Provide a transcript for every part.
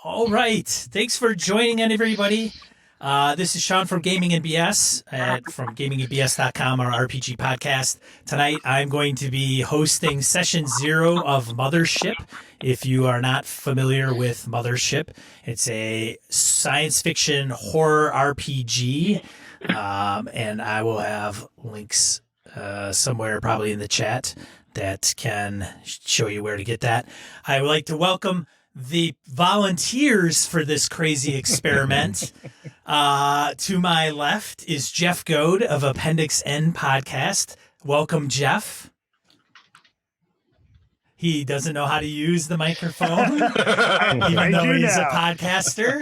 All right. Thanks for joining in, everybody. This is Sean from Gaming and BS from gamingandbs.com, our RPG podcast. Tonight, I'm going to be hosting session 0 of Mothership. If you are not familiar with Mothership, it's a science fiction horror RPG. And I will have links somewhere probably in the chat that can show you where to get that. I would like to welcome the volunteers for this crazy experiment. To my left is Jeff Goad of Appendix N podcast. Welcome, Jeff. He doesn't know how to use the microphone, even though he's a podcaster.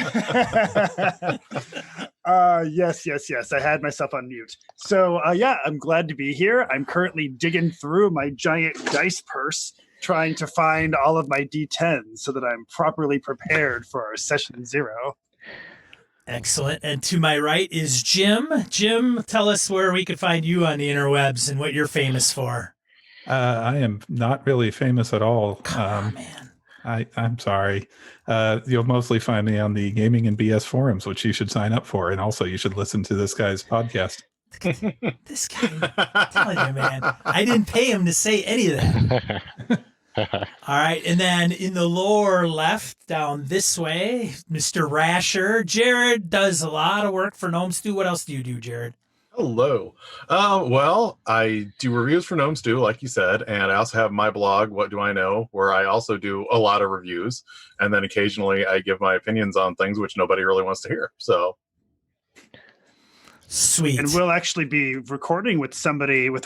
Yes. I had myself on mute. So, I'm glad to be here. I'm currently digging through my giant dice purse, trying to find all of my D10s so that I'm properly prepared for our session 0. Excellent. And to my right is Jim. Jim, tell us where we could find you on the interwebs and what you're famous for. I am not really famous at all. Come on, man. I'm sorry. You'll mostly find me on the Gaming and BS forums, which you should sign up for. And also you should listen to this guy's podcast. This guy, I'm telling you, man, I didn't pay him to say any of that. All right. And then in the lower left down this way, Mr. Rasher. Jared does a lot of work for Gnome Stew. What else do you do, Jared? Hello. Well, I do reviews for Gnome Stew, like you said, and I also have my blog, What Do I Know, where I also do a lot of reviews, and then occasionally I give my opinions on things which nobody really wants to hear. So, sweet. And we'll actually be recording with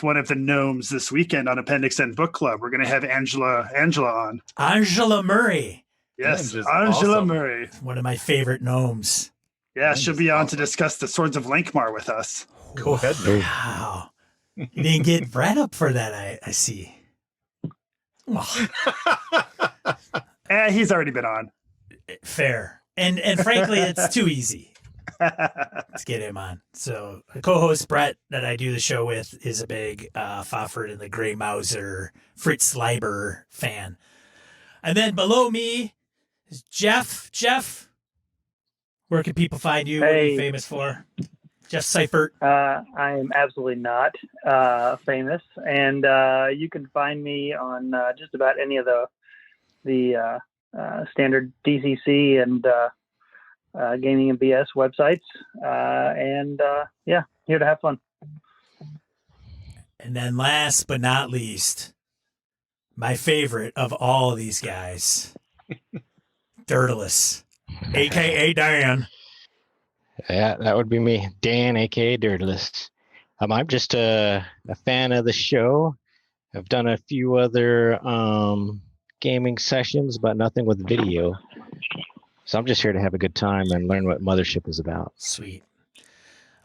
one of the gnomes this weekend on Appendix N Book Club. We're going to have Angela on. Angela Murray. Yes, Angela awesome. Murray. One of my favorite gnomes. Yeah, she'll be on to discuss the Swords of Lankmar with us. Go ahead. Wow. You didn't get Brett up for that, I see. Oh. He's already been on. Fair. And frankly, it's too easy. Let's get him on. So the co-host Brett that I do the show with is a big Fofford and the Grey Mauser Fritz Leiber fan. And then below me is Jeff. Jeff, where can people find you? What are you famous for? Jeff Seifert. I am absolutely not famous, and you can find me on just about any of the standard DCC and Gaming and BS websites, here to have fun. And then last but not least, my favorite of all of these guys, Dirtless, a.k.a. Dan. Yeah, that would be me, Dan, aka Dirtless. I'm just a fan of the show. I've done a few other gaming sessions, but nothing with video. So I'm just here to have a good time and learn what Mothership is about. Sweet.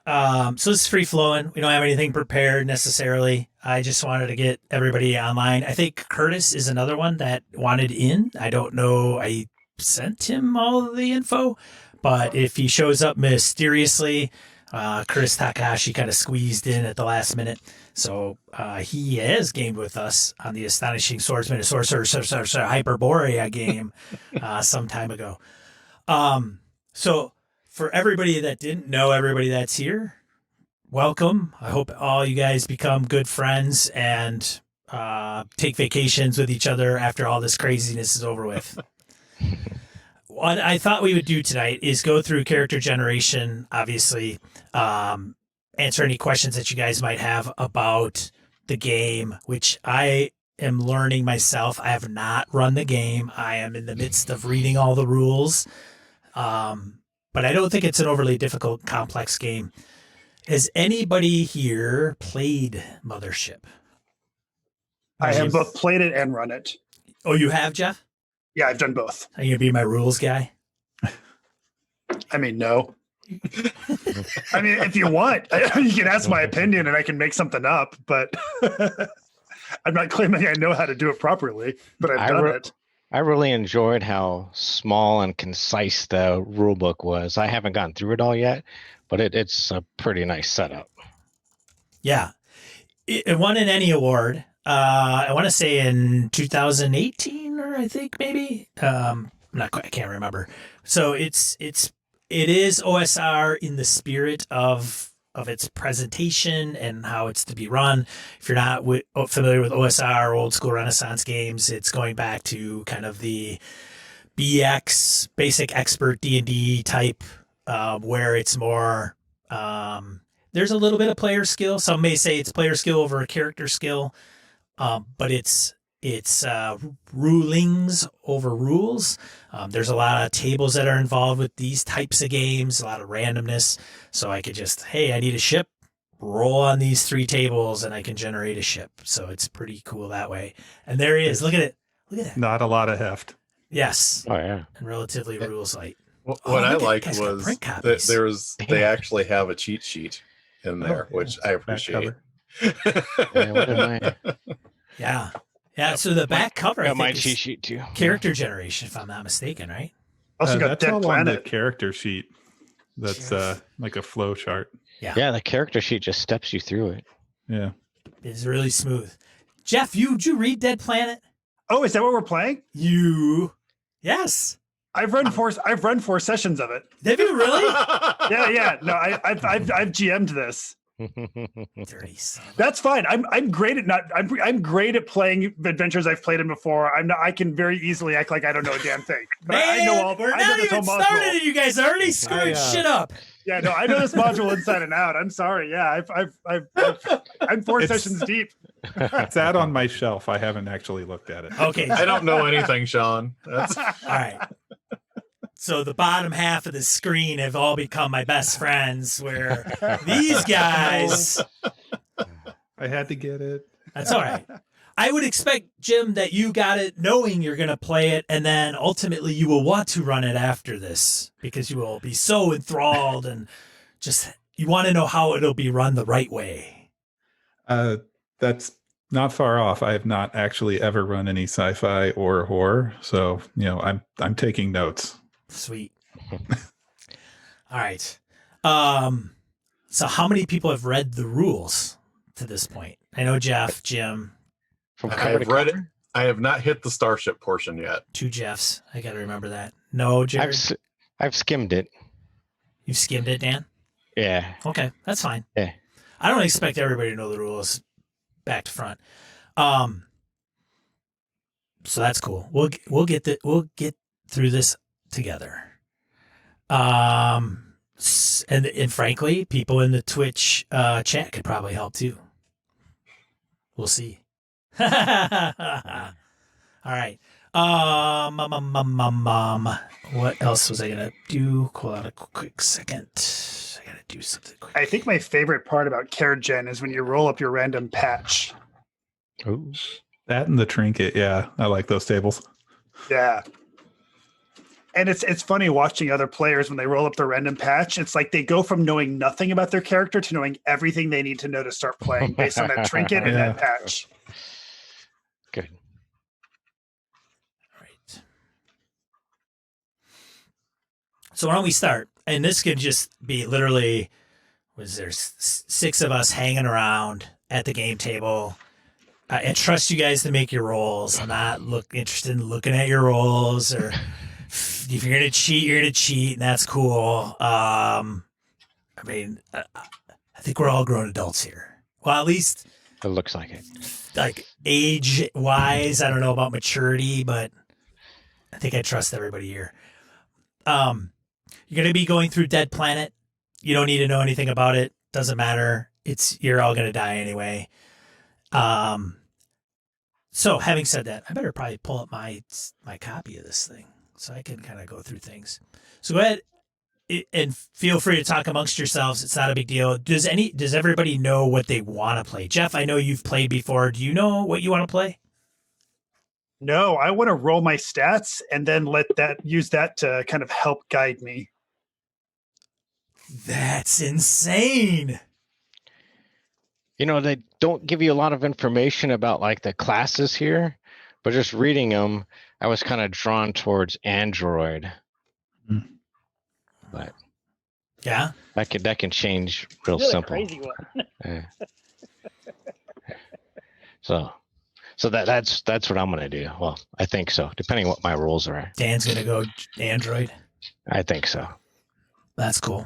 So this is free flowing. We don't have anything prepared necessarily. I just wanted to get everybody online. I think Curtis is another one that wanted in. I don't know. I sent him all of the info. But if he shows up mysteriously, Curtis Takahashi kind of squeezed in at the last minute. So he has gamed with us on the Astonishing Swordsman and Sorcerer Hyperborea game some time ago. So for everybody that didn't know, everybody that's here, welcome. I hope all you guys become good friends and take vacations with each other after all this craziness is over with. What I thought we would do tonight is go through character generation, obviously, answer any questions that you guys might have about the game, which I am learning myself. I have not run the game. I am in the midst of reading all the rules. But I don't think it's an overly difficult, complex game. Has anybody here played Mothership? I have both played it and run it. Oh, you have, Jeff? Yeah, I've done both. Are you going to be my rules guy? I mean, no. I mean, if you want, you can ask my opinion and I can make something up, but I'm not claiming I know how to do it properly, but I've done it. I really enjoyed how small and concise the rule book was. I haven't gotten through it all yet, but it's a pretty nice setup. Yeah. It won an Annie Award. I want to say in 2018, or I think maybe. I can't remember. So it is OSR in the spirit of its presentation and how it's to be run. If you're not familiar with OSR, old school Renaissance games, it's going back to kind of the BX, basic expert D&D type, where it's more, there's a little bit of player skill. Some may say it's player skill over a character skill, but it's rulings over rules. There's a lot of tables that are involved with these types of games, a lot of randomness. So I could just, hey, I need a ship, roll on these 3 tables, and I can generate a ship. So it's pretty cool that way. And there he is. Look at it. Look at that. Not a lot of heft. Yes. Oh yeah. And relatively rules light. What Oh, I look at- liked guys got was print that copies. they actually have a cheat sheet in there, Oh, which yeah. I Back appreciate. Yeah, what am I? Yeah. Yeah. So the back cover, I Got my think, cheat is sheet too. character generation, if I'm not mistaken, right? Also got That's Dead all on the Planet. character sheet. That's like a flow chart. Yeah, the character sheet just steps you through it. Yeah. It's really smooth. Jeff, did you read Dead Planet? Oh, is that what we're playing? Yes. I've run 4 sessions of it. Have you really? Yeah. No, I've GM'd this. Dirty son. That's fine. I'm great at I'm great at playing adventures I've played in before. I can very easily act like I don't know a damn thing. But Man, we're I know not this even whole module. started and you guys are already screwing shit up. Yeah, no, I know this module inside and out. I'm sorry. Yeah, I'm 4 sessions deep. It's out on my shelf. I haven't actually looked at it. Okay. I don't know anything, Sean. That's All right. So the bottom half of the screen have all become my best friends, where these guys, I had to get it. that's all right. I would expect, Jim, that you got it knowing you're going to play it, and then ultimately you will want to run it after this because you will be so enthralled and just, you want to know how it'll be run the right way. That's not far off. I have not actually ever run any sci-fi or horror, so I'm taking notes. Sweet. All right. So how many people have read the rules to this point? I know Jeff, Jim, From I cover to have read it. cover? I have not hit the starship portion yet. 2 Jeffs. I got to remember that. No, Jared. I've skimmed it. You've skimmed it, Dan? Yeah. Okay, that's fine. Yeah. I don't expect everybody to know the rules back to front. So that's cool. We'll get through this together. And frankly, people in the Twitch chat could probably help too. We'll see. All right. What else was I gonna do? Hold on a quick second. I gotta do something quick. I think my favorite part about Care Gen is when you roll up your random patch. Ooh. That and the trinket. Yeah, I like those tables. Yeah. And it's funny watching other players when they roll up their random patch. It's like they go from knowing nothing about their character to knowing everything they need to know to start playing based on that trinket and that patch. Good. All right. So why don't we start? And this could just be literally, was there 6 of us hanging around at the game table? I trust you guys to make your rolls. I'm not interested in looking at your rolls, or if you're gonna cheat, you're gonna cheat, and that's cool. I mean, I think we're all grown adults here. Well, at least It looks like it. like age wise, I don't know about maturity, but I think I trust everybody here. You're gonna be going through Dead Planet. You don't need to know anything about it. Doesn't matter. You're all gonna die anyway. So having said that, I better probably pull up my copy of this thing so I can kind of go through things. So go ahead and feel free to talk amongst yourselves. It's not a big deal. Does everybody know what they want to play? Jeff, I know you've played before. Do you know what you want to play? No, I want to roll my stats and then use that to kind of help guide me. That's insane. They don't give you a lot of information about like the classes here, but just reading them, I was kind of drawn towards Android. Mm. But Yeah. that can change real Really simple. crazy one. Yeah. So So that's what I'm gonna do. Well, I think so, depending what my rules are. Dan's gonna go android. I think so. That's cool.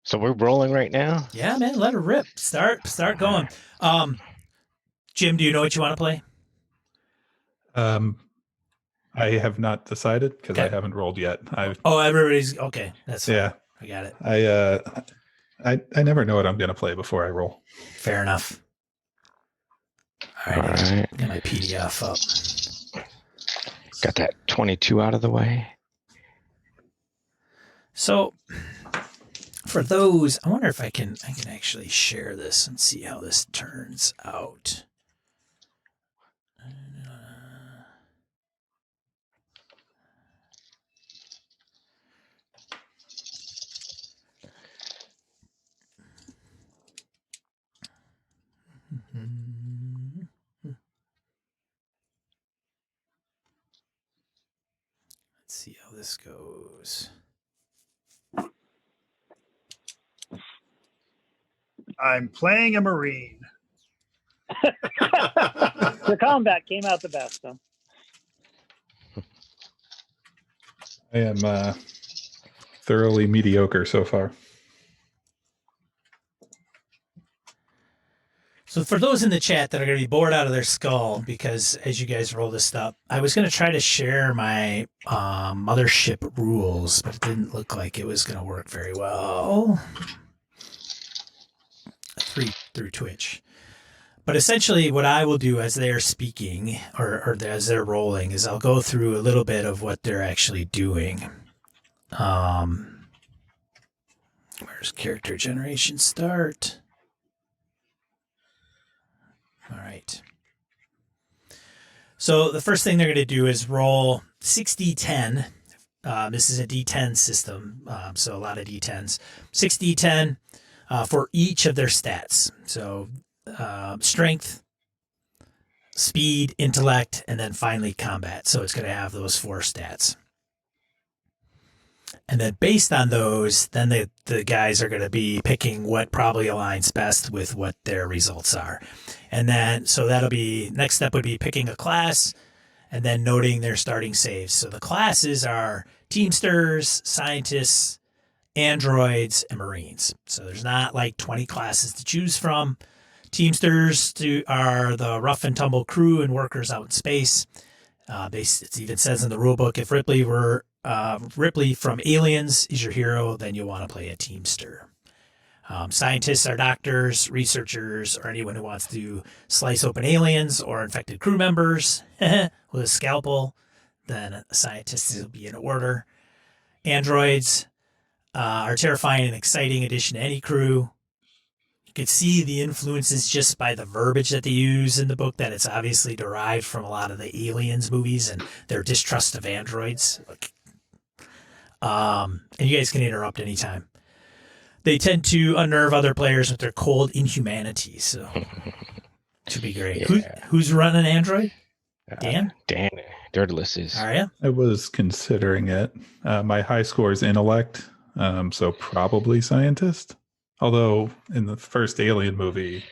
So we're rolling right now. Yeah, man, let her rip. Start going. Jim, do you know what you want to play? I have not decided because I Okay. haven't rolled yet. Everybody's okay. That's fine. Yeah. I got it. I never know what I'm going to play before I roll. Fair enough. All right. All right. Get my PDF up. Got that 22 out of the way. So for those, I wonder if I can actually share this and see how this turns out. Let's see how this goes. I'm playing a Marine. The combat came out the best, though. I am thoroughly mediocre so far. So for those in the chat that are going to be bored out of their skull, because as you guys roll this up, I was going to try to share my Mothership rules, but it didn't look like it was going to work very well through Twitch. But essentially what I will do as they're speaking or as they're rolling is I'll go through a little bit of what they're actually doing. Where's character generation start? All right. So the first thing they're going to do is roll 6d10. This is a d10 system, so a lot of d10s. 6d10 for each of their stats. So strength, speed, intellect, and then finally combat. So it's going to have those 4 stats. And then based on those, then the guys are going to be picking what probably aligns best with what their results are. And then, so that'll be, next step would be picking a class and then noting their starting saves. So the classes are Teamsters, Scientists, Androids, and Marines. So there's not like 20 classes to choose from. Teamsters are the rough and tumble crew and workers out in space. It even says in the rulebook, if Ripley from Aliens is your hero, then you'll want to play a Teamster. Scientists are doctors, researchers, or anyone who wants to slice open aliens or infected crew members with a scalpel. Then a scientist will be in order. Androids are terrifying and exciting addition to any crew. You could see the influences just by the verbiage that they use in the book, that it's obviously derived from a lot of the Aliens movies and their distrust of androids. And you guys can interrupt anytime. They tend to unnerve other players with their cold inhumanity, so should be great. Yeah. Who's running Android? Dan? Dan Dirtless is. Are you? I was considering it. My high score is intellect, so probably scientist. Although in the first Alien movie,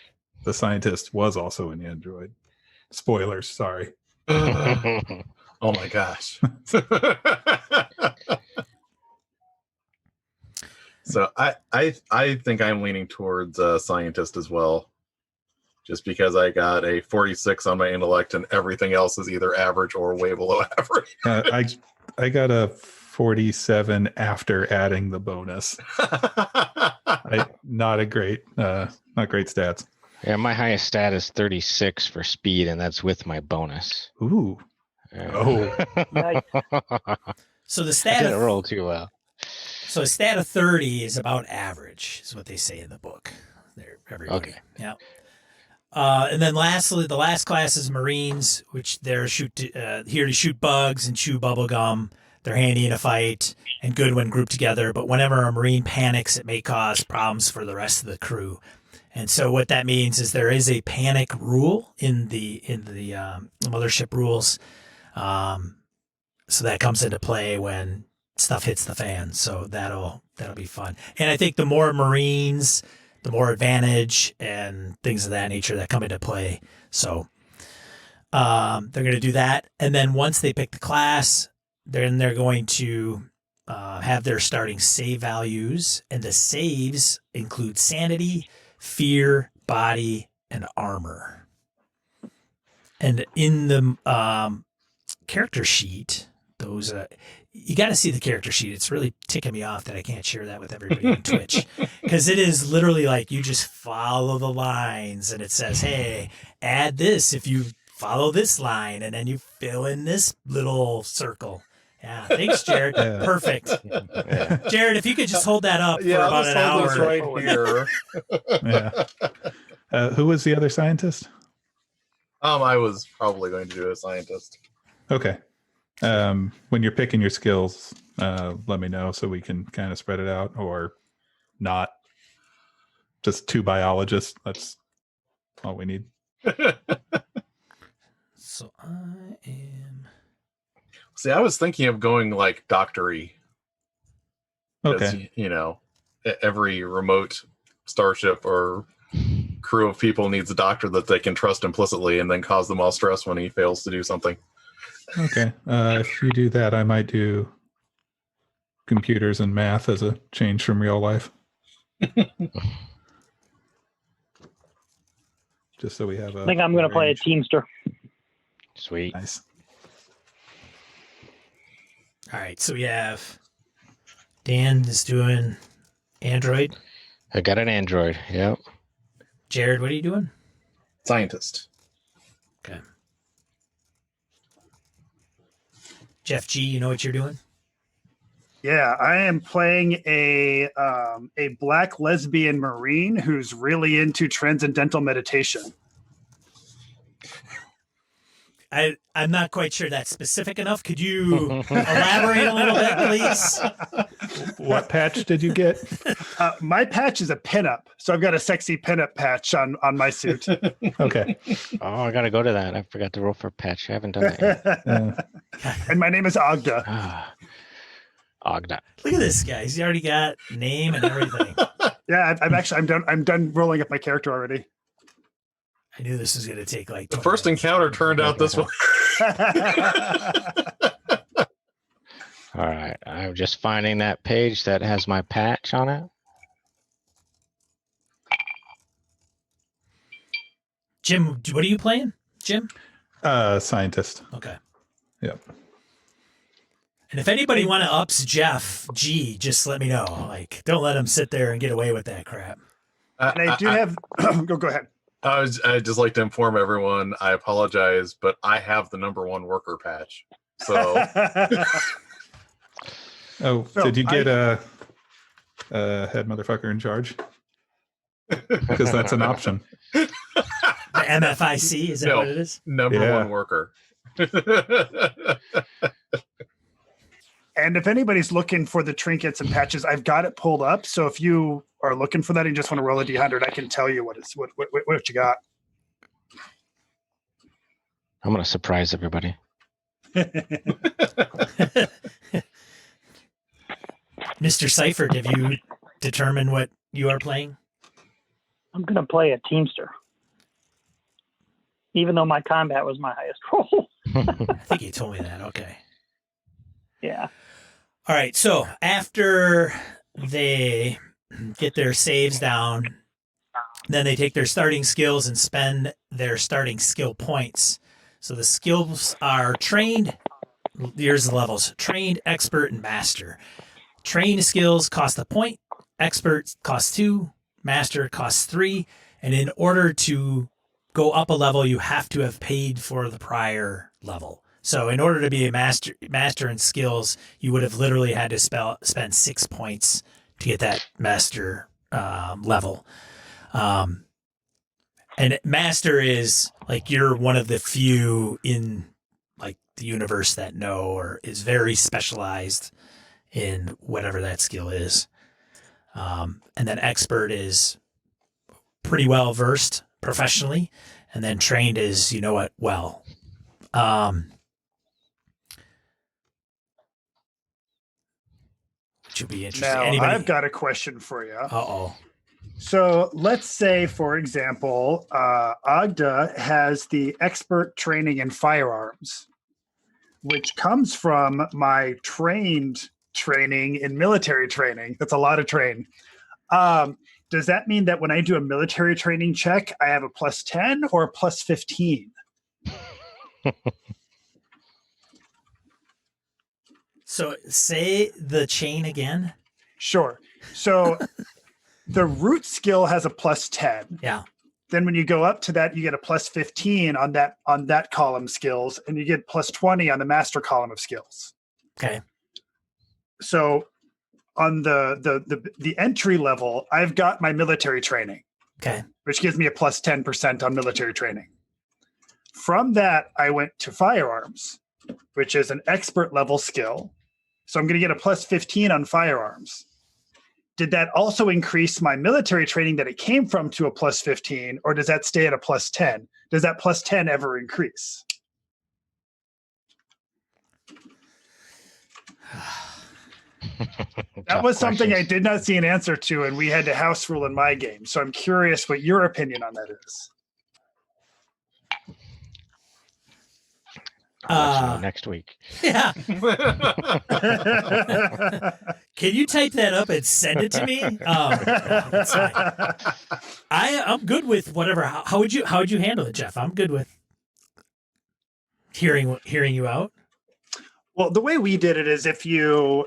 the scientist was also an android. Spoilers, sorry. Oh my gosh. So I think I'm leaning towards scientist as well, just because I got a 46 on my intellect and everything else is either average or way below average. I got a 47 after adding the bonus. Not great stats. Yeah, my highest stat is 36 for speed, and that's with my bonus. Ooh. Oh. Nice. So the I stat didn't of, roll too well. so a stat of 30 is about average, is what they say in the book. There, everybody. Okay. Yeah. And then lastly, the last class is Marines, which they're here to shoot bugs and chew bubble gum. They're handy in a fight and good when grouped together. But whenever a Marine panics, it may cause problems for the rest of the crew. And so what that means is there is a panic rule in the Mothership rules. So that comes into play when stuff hits the fan. So that'll be fun. And I think the more Marines, the more advantage and things of that nature that come into play. So They're going to do that. And then once they pick the class, then they're going to have their starting save values. And the saves include sanity, fear, body, and armor. And in the character sheet, those you got to see the character sheet. It's really ticking me off that I can't share that with everybody on Twitch, because it is literally like you just follow the lines and it says, hey, add this if you follow this line, and then you fill in this little circle. Yeah, thanks, Jared. Yeah. Perfect. Yeah. Jared, if you could just hold that up for Yeah, about let's an hold hour. this right here. Yeah. Who was the other scientist? I was probably going to do a scientist. Okay. When you're picking your skills, let me know so we can kind of spread it out, or not. Just 2 biologists. That's all we need. So I am. See, I was thinking of going like doctory. Okay. You know, every remote starship or crew of people needs a doctor that they can trust implicitly and then cause them all stress when he fails to do something. Okay. If you do that, I might do computers and math as a change from real life. Just so we have a. I think I'm going to play a range. Teamster. Sweet. Nice. All right, so we have Dan is doing Android. I got an Android. Yep. Jared, what are you doing? Scientist. Okay. Jeff G, you know what you're doing? Yeah, I am playing a black lesbian marine who's really into transcendental meditation. I'm not quite sure that's specific enough. Could you elaborate a little bit, please? What patch did you get? My patch is a pinup, so I've got a sexy pinup patch on my suit. Okay. Oh, I got to go to that. I forgot to roll for a patch. I haven't done that yet. And my name is Agda. Ah, Ogda. Look at this guy. He's already got name and everything. Yeah, I'm done rolling up my character already. I knew this was going to take like The 20 first minutes. encounter turned out this way. All right. I'm just finding that page that has my patch on it. Jim, what are you playing? Jim? Scientist. Okay. Yep. And if anybody want to ups Jeff G, just let me know. Like, don't let him sit there and get away with that crap. And I do have. Go ahead. I'd just like to inform everyone, I apologize, but I have the #1 worker patch. So Oh, No, did you get a head motherfucker in charge? Because that's an option. The MFIC, is that No. what it is? #1 worker. And if anybody's looking for the trinkets and patches, I've got it pulled up. So if you are looking for that and just want to roll a d100, I can tell you what you got. I'm going to surprise everybody. Mr. Seifert, have you determined what you are playing? I'm going to play a Teamster. Even though my combat was my highest roll. I think you told me that. Okay. Yeah. All right. So after they get their saves down, then they take their starting skills and spend their starting skill points. So the skills are trained. Here's the levels: trained, expert, and master. Trained skills cost a point. Expert costs 2. Master costs 3. And in order to go up a level, you have to have paid for the prior level. So in order to be a master in skills, you would have literally had to spend 6 points to get that master level. And master is like you're one of the few in like the universe that know or is very specialized in whatever that skill is. And then expert is pretty well versed professionally, and then trained is you know it well. Which would be interesting. Now, Anybody? I've got a question for you. Uh-oh. So let's say, for example, Agda has the expert training in firearms, which comes from my training in military training. That's a lot of train. Does that mean that when I do a military training check, I have a plus 10 or a plus 15? So say the chain again. Sure. So the root skill has a plus 10. Yeah. Then when you go up to that, you get a plus 15 on that column skills, and you get plus 20 on the master column of skills. Okay. So on the entry level, I've got my military training, Okay. which gives me a plus 10% on military training. From that, I went to firearms, which is an expert level skill. So I'm going to get a plus 15 on firearms. Did that also increase my military training that it came from to a plus 15, or does that stay at a plus 10? Does that plus 10 ever increase? That was something I did not see an answer to, and we had to house rule in my game. So I'm curious what your opinion on that is. I'll let you know next week. Yeah. Can you type that up and send it to me? That's fine. I'm good with whatever. How would you handle it, Jeff? I'm good with hearing you out. Well, the way we did it is if you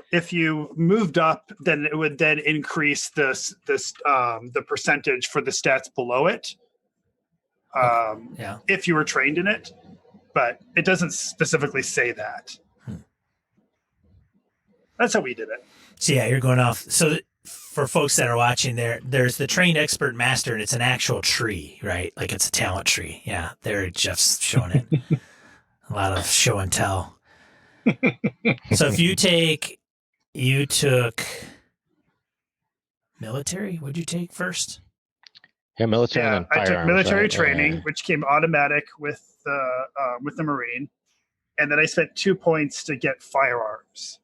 moved up, then it would then increase the percentage for the stats below it. Yeah. If you were trained in it, but it doesn't specifically say that. That's how we did it. So yeah, you're going off. So for folks that are watching, there's the trained expert master, and it's an actual tree, right? Like it's a talent tree. Yeah, there Jeff's showing it. A lot of show and tell. So if you took military, what'd you take first? Yeah, military. Yeah, and I took firearms, military right? training, Yeah. which came automatic with the Marine, and then I spent 2 points to get firearms.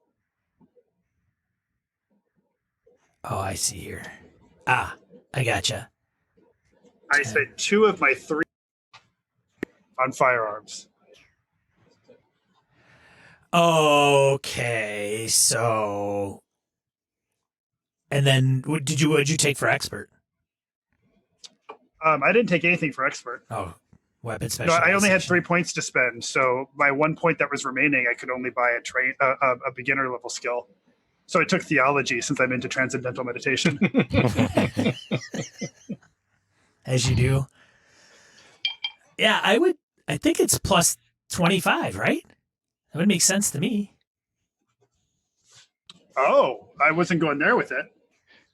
Oh, I see here. Ah, I gotcha. I spent 2 of my 3 on firearms. Okay, so, and then what'd you take for expert? I didn't take anything for expert. Oh, weapon No, specialization. I only had 3 points to spend, so my 1 point that was remaining, I could only buy a beginner level skill. So I took theology since I'm into transcendental meditation. As you do. Yeah, I think it's plus 25, right? That would make sense to me. Oh, I wasn't going there with it.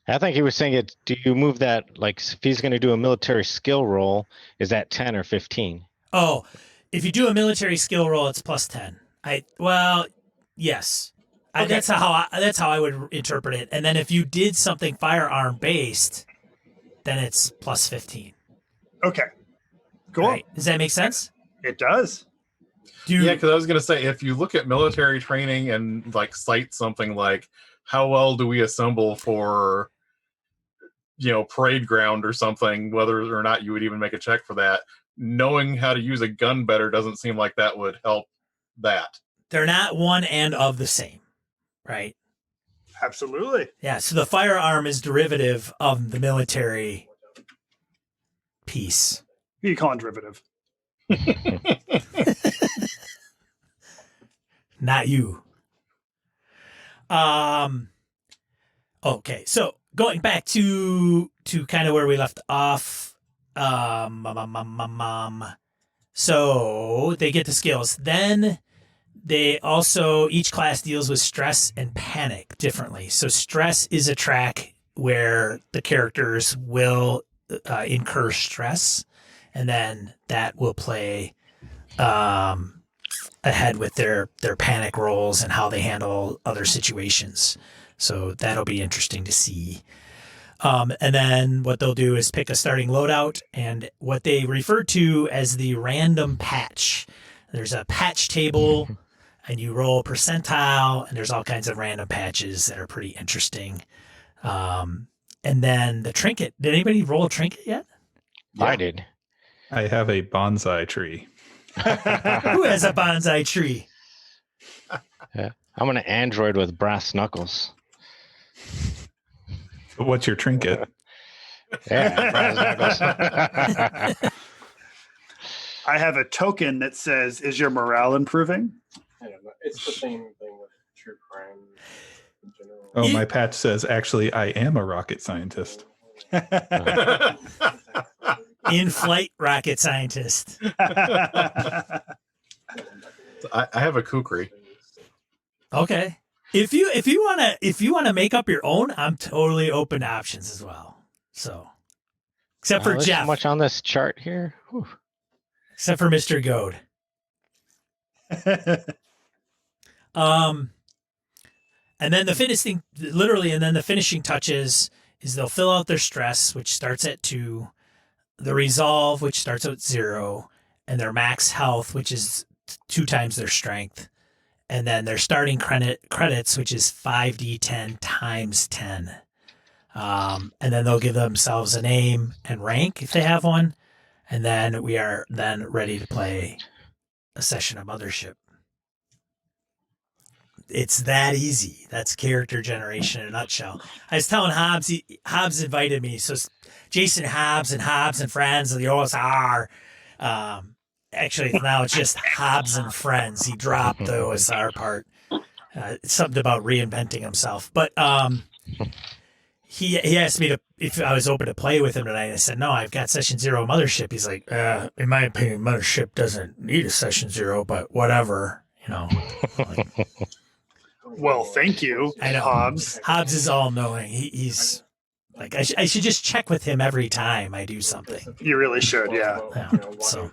I think he was saying it. Do you move that, like, if he's going to do a military skill roll, is that 10 or 15? Oh, if you do a military skill roll, it's plus 10. Yes. Okay. That's how I would interpret it. And then if you did something firearm based, then it's plus 15. Okay. Cool. Right? Does that make sense? It does. Yeah, because I was going to say, if you look at military training and like cite something like, how well do we assemble for, parade ground or something, whether or not you would even make a check for that, knowing how to use a gun better doesn't seem like that would help that. They're not one and of the same, right? Absolutely. Yeah, so the firearm is derivative of the military piece. You call it derivative. Not you. Okay, so going back to kind of where we left off. So they get the skills. Then they also, each class deals with stress and panic differently. So stress is a track where the characters will incur stress, and then that will play ahead with their panic rolls and how they handle other situations. So that'll be interesting to see. And then what they'll do is pick a starting loadout and what they refer to as the random patch. There's a patch table and you roll percentile, and there's all kinds of random patches that are pretty interesting. And then the trinket. Did anybody roll a trinket yet? I did. I have a bonsai tree. Who has a bonsai tree? I'm an android with brass knuckles. What's your trinket? Yeah, brass knuckles. I have a token that says, "Is your morale improving?" I don't know. It's the same thing with true crime in general. Oh, my patch says, actually, I am a rocket scientist. In-flight rocket scientist. I have a kukri. Okay. If you wanna make up your own, I'm totally open to options as well. So, except for There's Jeff, so much on this chart here. Whew. except for Mr. Goad. And then the finishing, literally, and then the finishing touches is they'll fill out their stress, which starts at 2, the resolve, which starts at 0, and their max health, which is 2 times their strength, and then their starting credits, which is 5d10 times 10. And then they'll give themselves a name and rank if they have one, and then we are then ready to play a session of Mothership. It's that easy. That's character generation in a nutshell. I was telling Hobbs, Hobbs invited me. So it's Jason Hobbs and friends, and the OSR. Actually, now it's just Hobbs and friends. He dropped the OSR part. It's something about reinventing himself. But he asked me if I was open to play with him tonight. I said, no, I've got session 0 Mothership. He's like, in my opinion, Mothership doesn't need a session 0, but whatever, you know. Like, Well, thank you, I know. Hobbs. Hobbs is all knowing. He's like, I should just check with him every time I do something. You really should, yeah. So,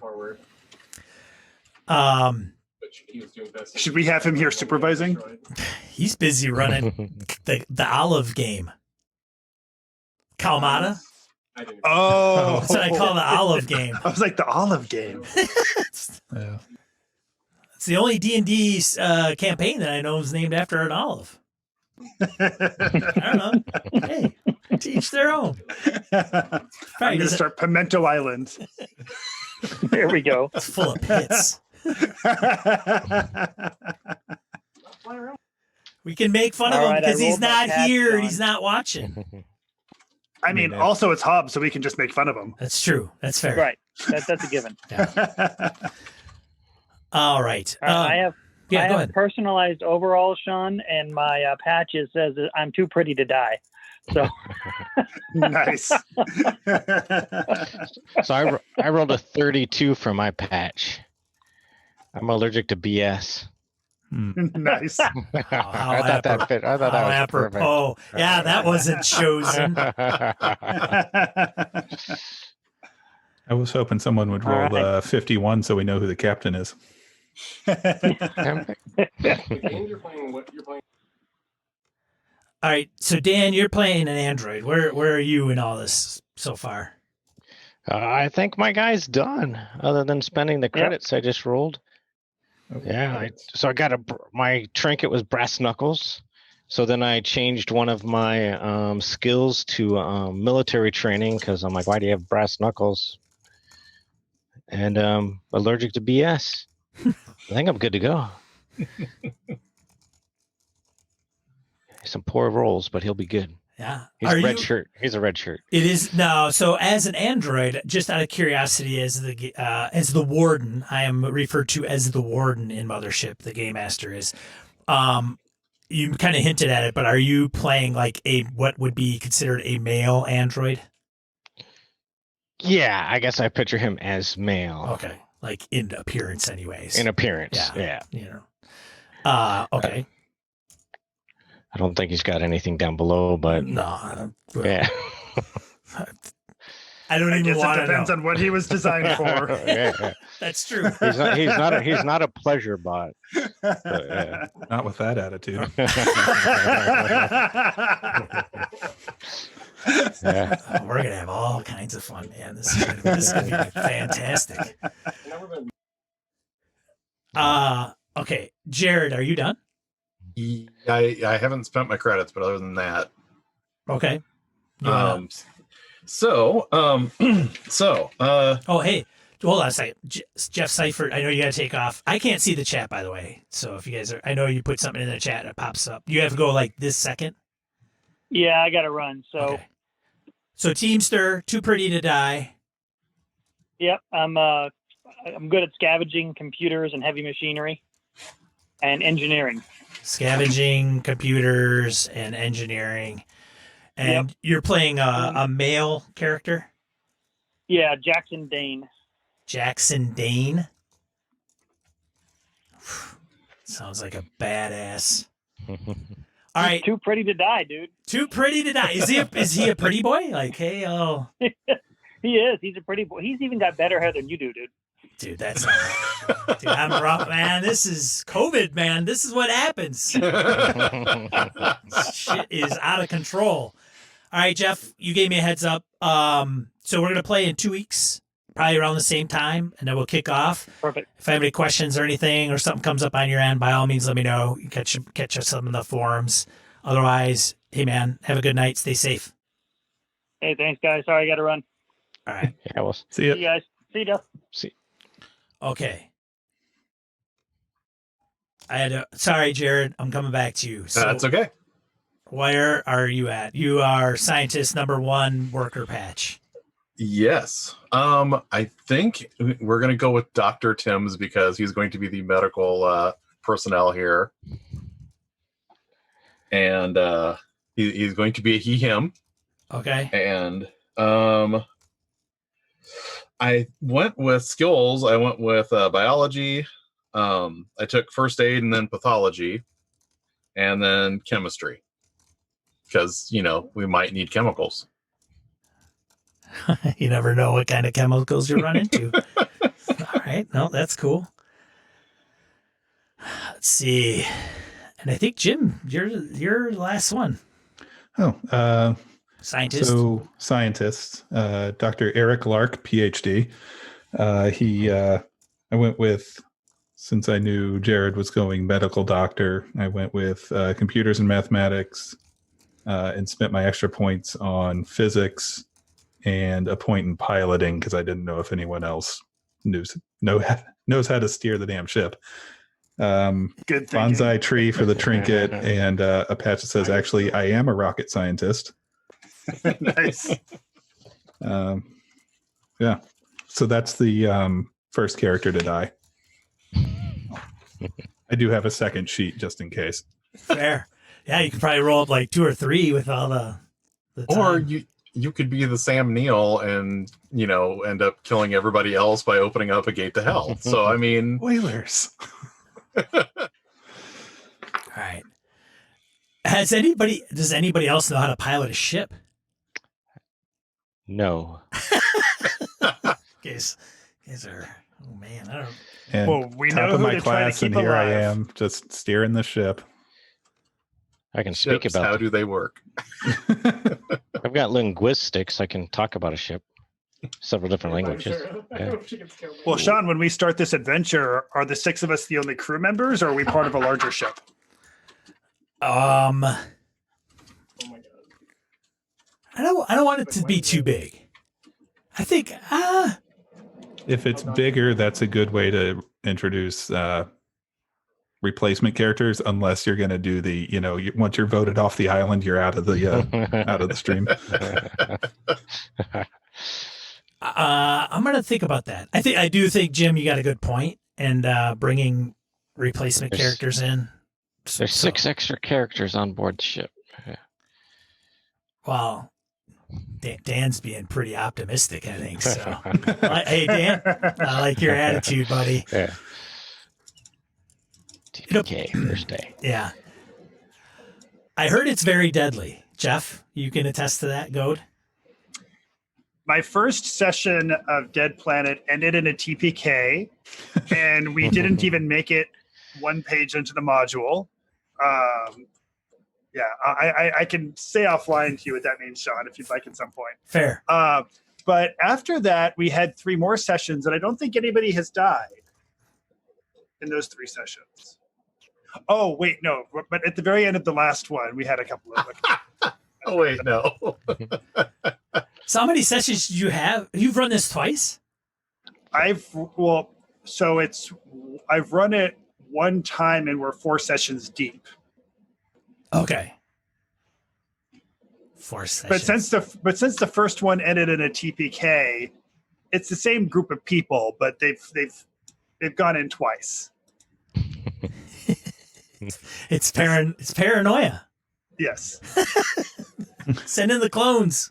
Should we have him here supervising? he's busy running the olive game. Kalmata? Oh, That's what I call the olive game. I was like, the olive game. Yeah. It's the only D&D campaign that I know is named after an olive. I don't know. Hey, to each their own. I'm going to start Pimento Island. There we go. It's full of pits. We can make fun of All him right, I because he's rolled my not patch, here and John. he's not watching. I mean, also it's Hobbs, so we can just make fun of him. That's true. That's fair. Right. That's a given. All right. I have go a ahead. personalized overall, Sean, and my patches says that I'm too pretty to die. So Nice. So I rolled a 32 for my patch. I'm allergic to BS. Nice. How I thought that fit. I thought that was perfect. apropos. Yeah, that wasn't chosen. I was hoping someone would roll the 51 so we know who the captain is. All right. So Dan, you're playing an android. Where are you in all this so far? I think my guy's done. Other than spending the credits I just rolled. Yeah. So I got my trinket was brass knuckles. So then I changed one of my skills to military training because I'm like, why do you have brass knuckles? And allergic to BS. I think I'm good to go. Some poor rolls, but he'll be good. Yeah. He's a red shirt. He's a red shirt. It is no. So as an android, just out of curiosity, as the warden, I am referred to as the warden in Mothership. The game master is. You kind of hinted at it, but are you playing like what would be considered a male android? Yeah, I guess I picture him as male. Okay, like in appearance, anyways. In appearance, yeah. You know. Okay. I don't think he's got anything down below, but No. yeah. I don't I even guess want it to depends know. on what he was designed for. Yeah. That's true. He's not a pleasure bot. But, yeah. Not with that attitude. Yeah. Oh, we're gonna have all kinds of fun, man. This is gonna be fantastic. Okay, Jared, are you done? I haven't spent my credits, but other than that, Okay. So, Oh, hey, hold on a second. Jeff Seifert, I know you got to take off. I can't see the chat, by the way. So if you guys are, I know you put something in the chat and it pops up. You have to go like this second. Yeah, I got to run. So, Okay. So Teamster, Too Pretty to Die. yep, I'm good at scavenging computers and heavy machinery and engineering. Scavenging, computers, and engineering. And you're playing a male character? Yeah, Jackson Dane. Jackson Dane. Sounds like a badass. All right. Too pretty to die, dude. Too pretty to die. Is he a pretty boy? Like, hey, oh. He is. He's a pretty boy. He's even got better hair than you do, dude. Dude, that's dude, I'm rough, man. This is COVID, man. This is what happens. Shit is out of control. All right, Jeff, you gave me a heads up. So we're gonna play in 2 weeks, probably around the same time, and then we'll kick off. Perfect. If I have any questions or anything, or something comes up on your end, by all means, let me know. You can catch us on the forums. Otherwise, hey, man, have a good night. Stay safe. Hey, thanks, guys. Sorry, I got to run. All right. Yeah, we'll See See ya. you guys. See you, Jeff. see. Okay. Sorry, Jared. I'm coming back to you. So that's okay. where are you at? You are scientist number 1, worker patch. Yes. I think we're going to go with Dr. Timms because he's going to be the medical personnel here. And he's going to be a he, him. Okay. And I went with skills. I went with biology. I took first aid and then pathology and then chemistry because, we might need chemicals. You never know what kind of chemicals you run into. All right. No, that's cool. Let's see. And I think, Jim, you're the last one. Oh, Scientist. so scientist, Dr. Eric Lark, PhD. I went with, since I knew Jared was going medical doctor, I went with computers and mathematics and spent my extra points on physics and a point in piloting because I didn't know if anyone else knows how to steer the damn ship. Good thinking. Bonsai tree for the trinket, and a patch that says, actually, I am a rocket scientist. Nice. Yeah. So that's the first character to die. I do have a second sheet just in case. Fair. Yeah, you could probably roll up like 2 or 3 with all the Or time. you could be the Sam Neill and, end up killing everybody else by opening up a gate to hell. So, I mean... Whalers. All right. Does anybody else know how to pilot a ship? No. Guys are, oh man, I don't. And Well, we top know of who my to try to class, and keep here I alive. am, just steering the ship. I can speak Ships, about how do they work? I've got linguistics. I can talk about a ship. Several different languages. Yeah. Well, Sean, when we start this adventure, are the 6 of us the only crew members, or are we part of a larger ship? Oh my god. I don't want it to be too big. I think If it's bigger, that's a good way to introduce replacement characters, unless you're going to do the, once you're voted off the island, you're out of the stream. I'm gonna think about that. I do think, Jim, you got a good point, and bringing replacement characters in. There's 6 extra characters on board the ship. Yeah. Well, Dan's being pretty optimistic, I think. So, hey, Dan, I like your attitude, buddy. Yeah. TPK, first day. Yeah. I heard it's very deadly. Jeff, you can attest to that, Goat? My first session of Dead Planet ended in a TPK, and we didn't even make it 1 page into the module. Yeah, I can say offline to you what that means, Sean, if you'd like at some point. Fair. But after that, we had 3 more sessions, and I don't think anybody has died in those 3 sessions. Oh, wait, no. But at the very end of the last one, we had a couple of... Oh wait, no. So how many sessions do you have? You've run this twice? I've run it one time and we're 4 sessions deep. Okay. 4 sessions. But since the first one ended in a TPK, it's the same group of people, but they've gone in twice. It's paranoia. Yes. Send in the clones.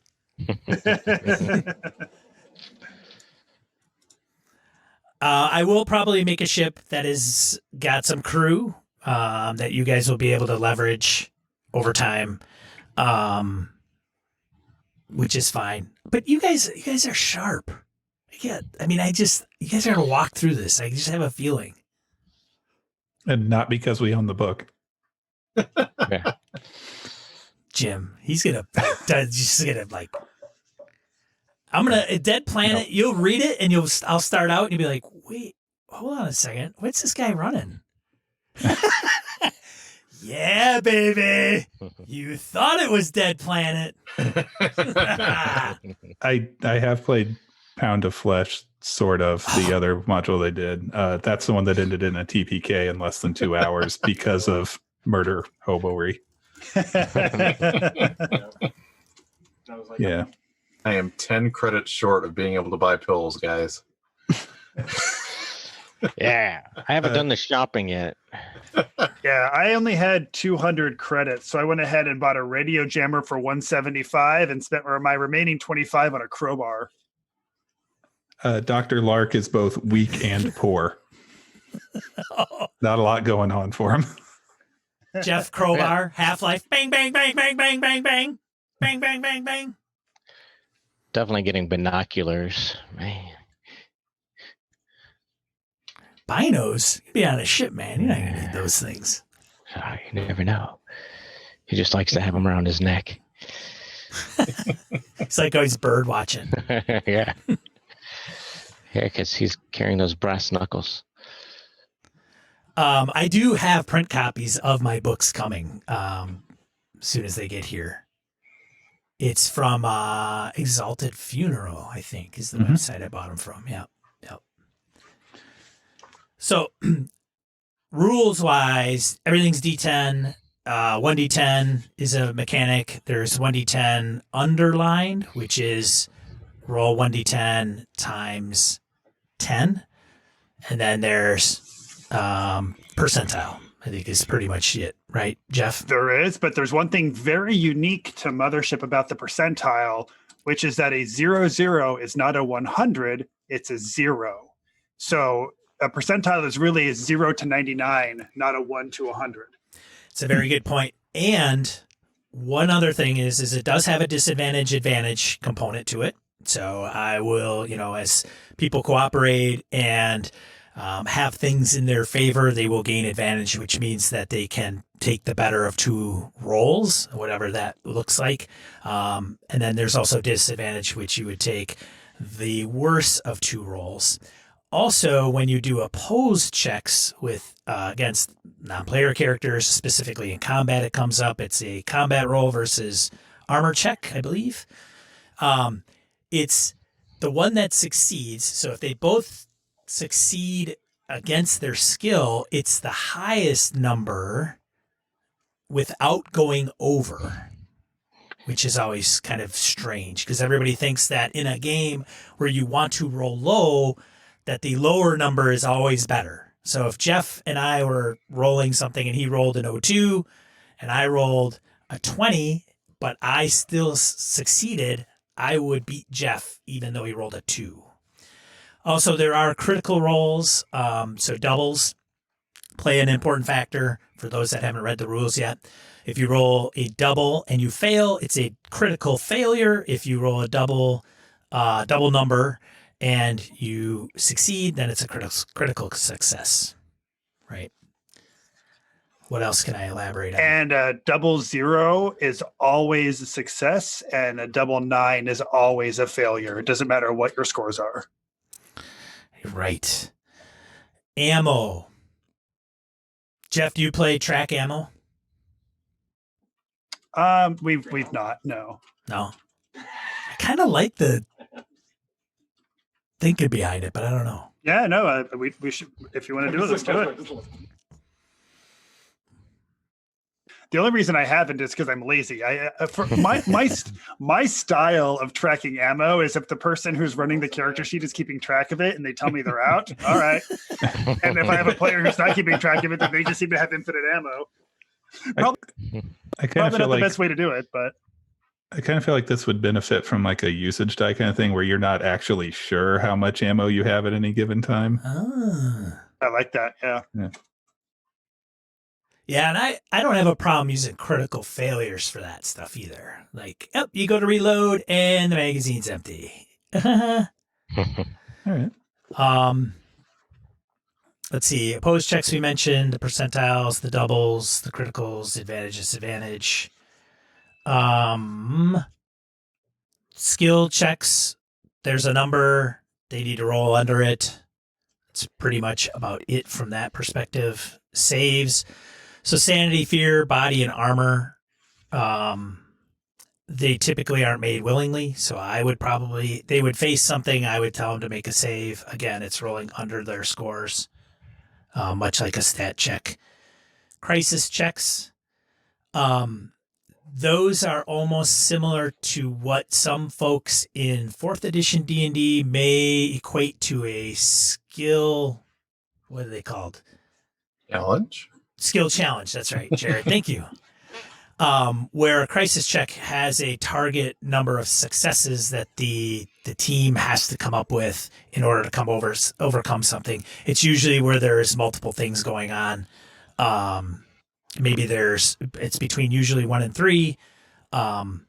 I will probably make a ship that has got some crew that you guys will be able to leverage over time, which is fine. But you guys are sharp. You guys are gonna walk through this. I just have a feeling. And not because we own the book. Yeah. Jim, he's gonna I'm gonna a Dead Planet. You'll read it and I'll start out and you'll be like, wait, hold on a second. What's this guy running? Yeah, baby. You thought it was Dead Planet. I have played Pound of Flesh, sort of, the other module they did. That's the one that ended in a TPK in less than 2 hours because of murder hoboery. I was like, Yeah. I am 10 credits short of being able to buy pills, guys. Yeah. I haven't done the shopping yet. Yeah, I only had 200 credits, so I went ahead and bought a radio jammer for 175 and spent my remaining 25 on a crowbar. Dr. Lark is both weak and poor. Not a lot going on for him. Jeff Crowbar, Half-Life, bang, bang, bang, bang, bang, bang, bang, bang, bang, bang, bang. Definitely getting binoculars. Man. Binos? You'd be on a ship, man. You're not going to need those things. Oh, you never know. He just likes to have them around his neck. It's like always bird watching. Yeah. Yeah, because he's carrying those brass knuckles. I do have print copies of my books coming as soon as they get here. It's from Exalted Funeral, I think, is the website I bought them from. Yep. So, rules-wise, everything's D10. 1D10 is a mechanic. There's 1D10 underlined, which is roll 1D10 times 10. And then there's percentile, I think is pretty much it, right, Jeff? There is, but there's one thing very unique to Mothership about the percentile, which is that a 00 is not a 100, it's a 0. So a percentile is really a 0 to 99, not a 1 to 100. It's a very good point. And one other thing is it does have a disadvantage-advantage component to it. So I will, as people cooperate and have things in their favor, they will gain advantage, which means that they can take the better of 2 rolls, whatever that looks like. And then there's also disadvantage, which you would take the worst of 2 rolls. Also, when you do opposed checks with against non-player characters, specifically in combat, it comes up. It's a combat roll versus armor check, I believe. It's the one that succeeds. So if they both succeed against their skill, it's the highest number without going over, which is always kind of strange because everybody thinks that in a game where you want to roll low, that the lower number is always better. So if Jeff and I were rolling something and he rolled an 02 and I rolled a 20, but I still succeeded, I would beat Jeff even though he rolled a 2. Also, there are critical rolls, so doubles play an important factor for those that haven't read the rules yet. If you roll a double and you fail, it's a critical failure. If you roll a double number and you succeed, then it's a critical success, right? What else can I elaborate on? And a 00 is always a success, and a 99 is always a failure. It doesn't matter what your scores are. Right. Ammo. Jeff, do you play track ammo? We've not. No. No. I kind of like the thinking behind it, but I don't know. Yeah, no. We should. If you want to do it, let's do it. The only reason I haven't is because I'm lazy. For my style of tracking ammo is if the person who's running the character sheet is keeping track of it and they tell me they're out, all right. And if I have a player who's not keeping track of it, then they just seem to have infinite ammo. I kind of Probably feel not like the best way to do it, but I kind of feel like this would benefit from like a usage die kind of thing where you're not actually sure how much ammo you have at any given time. I like that. Yeah. Yeah, and I don't have a problem using critical failures for that stuff either. Like, yep, you go to reload and the magazine's empty. All right. Let's see. Opposed checks we mentioned, the percentiles, the doubles, the criticals, advantage, disadvantage. Skill checks, there's a number. They need to roll under it. It's pretty much about it from that perspective. Saves. So sanity, fear, body, and armor, they typically aren't made willingly. So they would face something. I would tell them to make a save. Again, it's rolling under their scores, much like a stat check. Crisis checks, those are almost similar to what some folks in 4th edition D&D may equate to a skill. What are they called? Challenge. Skill challenge. That's right, Jared. Thank you. Where a crisis check has a target number of successes that the team has to come up with in order to overcome something. It's usually where there's multiple things going on. Maybe it's between usually 1 and 3. And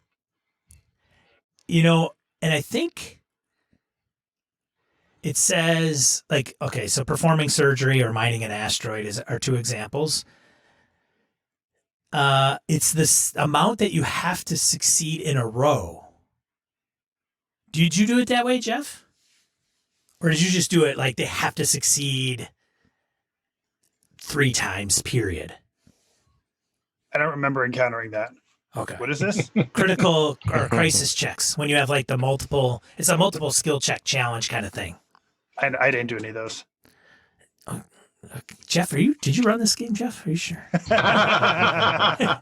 I think it says like, okay, so performing surgery or mining an asteroid are 2 examples. It's this amount that you have to succeed in a row. Did you do it that way, Jeff? Or did you just do it like they have to succeed 3 times, period? I don't remember encountering that. Okay. What is this? Critical or crisis checks. When you have like it's a multiple skill check challenge kind of thing. I didn't do any of those. Jeff, did you run this game, Jeff? Are you sure? I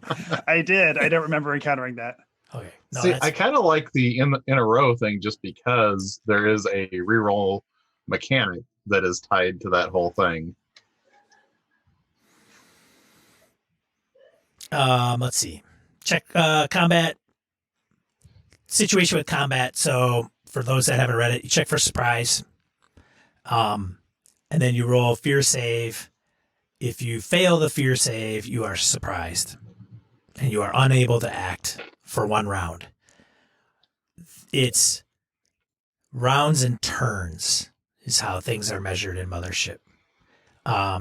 did. I don't remember encountering that. Okay. See, I kind of like the in a row thing just because there is a reroll mechanic that is tied to that whole thing. Let's see. Check combat. Situation with combat. So for those that haven't read it, you check for surprise. And then you roll fear save. If you fail the fear save, you are surprised. And you are unable to act for 1 round. It's rounds and turns is how things are measured in Mothership.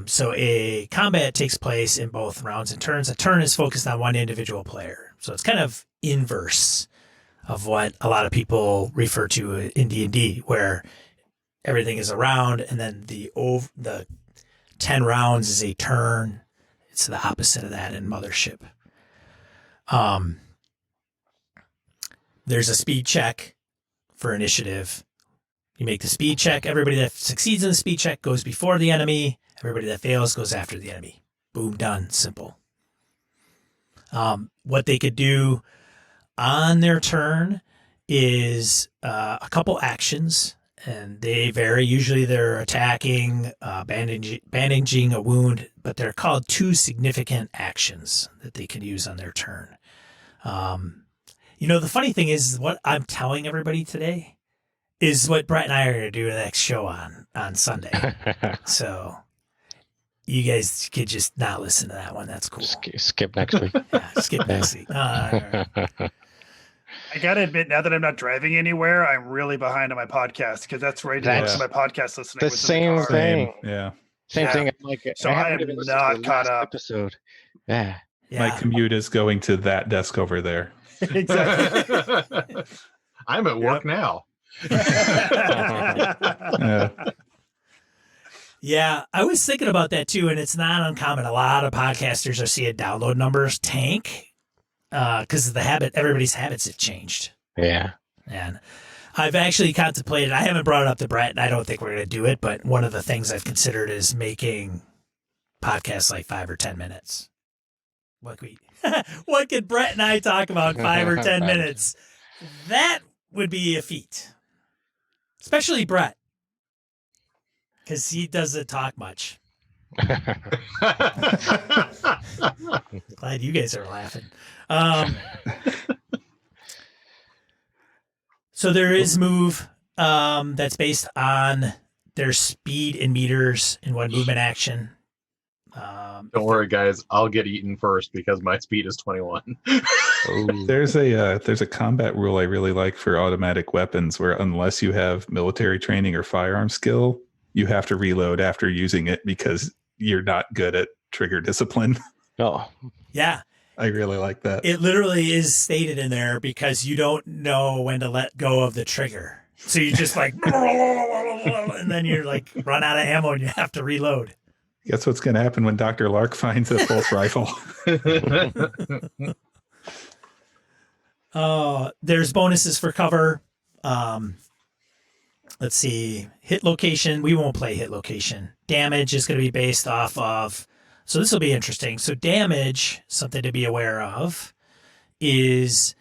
So a combat takes place in both rounds and turns. A turn is focused on 1 individual player. So it's kind of inverse of what a lot of people refer to in D&D, where everything is a round, and then the 10 rounds is a turn. It's the opposite of that in Mothership. There's a speed check for initiative. You make the speed check. Everybody that succeeds in the speed check goes before the enemy. Everybody that fails goes after the enemy. Boom, done. Simple. What they could do on their turn is a couple actions. And they vary. Usually they're attacking, bandaging a wound, but they're called 2 significant actions that they can use on their turn. The funny thing is what I'm telling everybody today is what Brett and I are going to do the next show on Sunday. So you guys could just not listen to that one. That's cool. Skip next week. Yeah, skip next week. I gotta admit, now that I'm not driving anywhere, I'm really behind on my podcast because that's where I do most of my podcast listening. The same thing. Yeah. Same thing. I'm like, so I am not caught up. Episode. Yeah. My commute is going to that desk over there. Exactly. I'm at work now. Yeah, I was thinking about that too, and it's not uncommon. A lot of podcasters are seeing download numbers tank because everybody's habits have changed. Yeah. And I've actually contemplated, I haven't brought it up to Brett, and I don't think we're going to do it, but one of the things I've considered is making podcasts like 5 or 10 minutes. What could Brett and I talk about 5 or 10 minutes? That would be a feat. Especially Brett. Because he doesn't talk much. Glad you guys are laughing. So there is move that's based on their speed in meters in one movement action. Don't worry, guys. I'll get eaten first because my speed is 21. There's a combat rule I really like for automatic weapons where unless you have military training or firearm skill, you have to reload after using it because you're not good at trigger discipline. Oh, yeah. I really like that. It literally is stated in there because you don't know when to let go of the trigger. So you just like, and then you're like run out of ammo and you have to reload. Guess what's going to happen when Dr. Lark finds a pulse rifle? There's bonuses for cover. Let's see. Hit location. We won't play hit location. Damage is going to be based off of. So this will be interesting. So damage, something to be aware of, is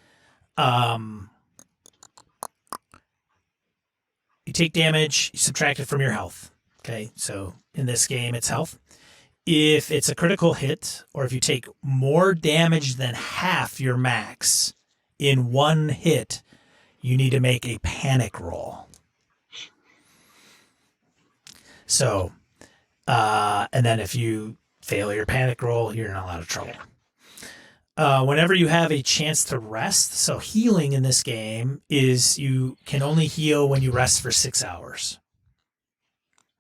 you take damage, you subtract it from your health. Okay, so in this game, it's health. If it's a critical hit, or if you take more damage than half your max in one hit, you need to make a panic roll. So, and then if you fail your panic roll, you're in a lot of trouble. Whenever you have a chance to rest, so healing in this game is you can only heal when you rest for 6 hours.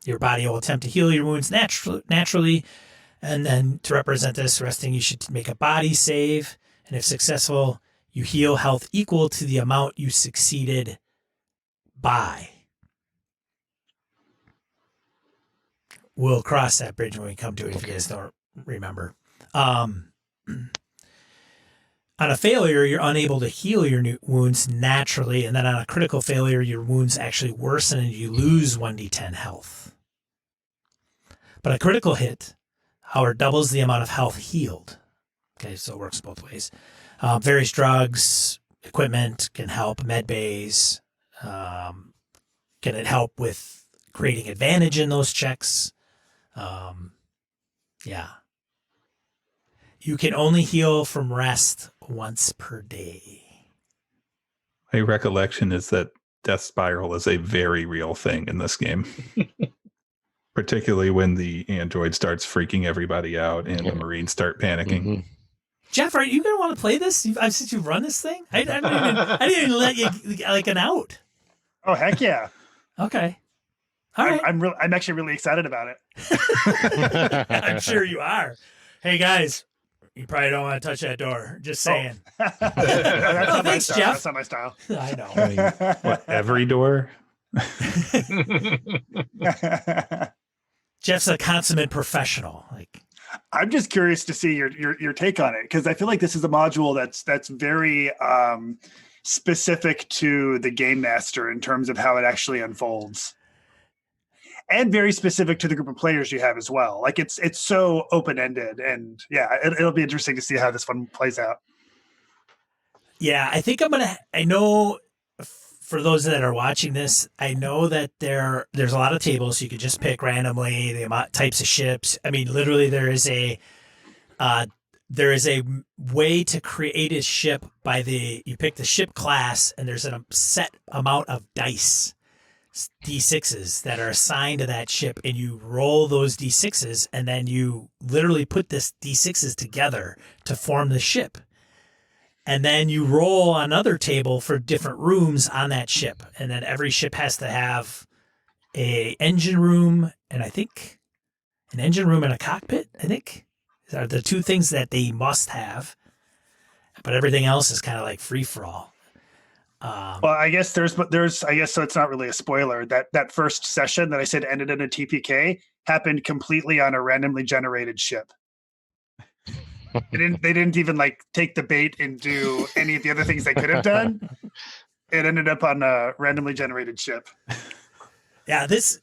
Your body will attempt to heal your wounds naturally, and then to represent this resting, you should make a body save, and if successful, you heal health equal to the amount you succeeded by. We'll cross that bridge when we come to it if you guys don't remember. On a failure, you're unable to heal your wounds naturally, and then on a critical failure, your wounds actually worsen and you lose 1d10 health. But a critical hit, however, doubles the amount of health healed. Okay, so it works both ways. Various drugs, equipment can help, med bays. Can it help with creating advantage in those checks? Yeah. You can only heal from rest once per day. My recollection is that Death Spiral is a very real thing in this game. Particularly when the android starts freaking everybody out and the Marines start panicking. Mm-hmm. Jeff, are you going to want to play this? Since you've run this thing? I didn't even let you like an out. Oh, heck yeah. Okay. All right. I'm actually really excited about it. I'm sure you are. Hey, guys, you probably don't want to touch that door. Just saying. That's not my thanks, style. Jeff. That's not my style. I know. I mean, what, every door? Jeff's a consummate professional. Like, I'm just curious to see your take on it, because I feel like this is a module that's very specific to the game master in terms of how it actually unfolds, and very specific to the group of players you have as well. Like it's so open ended, and yeah, it'll be interesting to see how this one plays out. yeah, I think I know. For those that are watching this, I know that there's a lot of tables. So you could just pick randomly the amount, types of ships. I mean, literally, there is a way to create a ship you pick the ship class, and there's a set amount of dice, D6s, that are assigned to that ship, and you roll those D6s, and then you literally put this D6s together to form the ship. And then you roll another table for different rooms on that ship. And then every ship has to have a engine room, and I think an engine room and a cockpit, I think, are the two things that they must have. But everything else is kind of like free for all. Well, I guess so it's not really a spoiler. That first session that I said ended in a TPK happened completely on a randomly generated ship. They didn't even like take the bait and do any of the other things they could have done. It ended up on a randomly generated ship. Yeah, this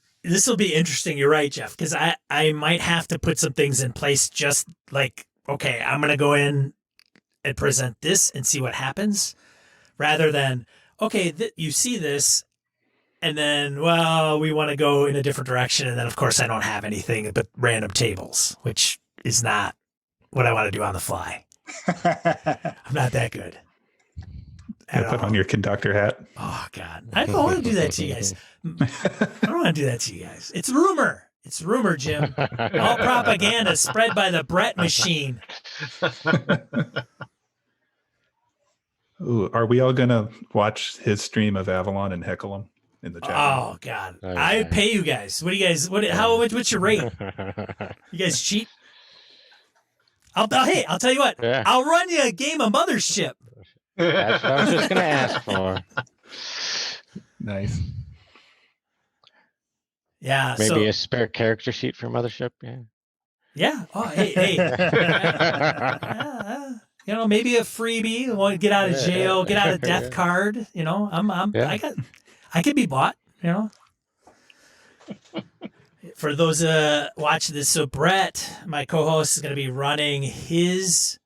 will be interesting. You're right, Jeff, because I might have to put some things in place. Just like, okay, I'm gonna go in and present this and see what happens, rather than okay, you see this. And then, well, we want to go in a different direction. And then, of course, I don't have anything but random tables, which is not what I want to do on the fly. I'm not that good. Put on your conductor hat. Oh, God. I don't want to do that to you guys. I don't want to do that to you guys. It's rumor. It's rumor, Jim. All propaganda spread by the Brett machine. Ooh, are we all going to watch his stream of Avalon and heckle him? In the chat. Oh God! I pay you guys. What do you guys? What's your rate? You guys cheat? I'll tell you what. Yeah. I'll run you a game of Mothership. That's what I was just gonna ask for. Nice. Yeah. Maybe a spare character sheet for Mothership. Yeah. Yeah. Oh, hey. Maybe a freebie. Want to get out of jail, get out of death card. I could be bought, For those watching this, so Brett, my co-host, is going to be running his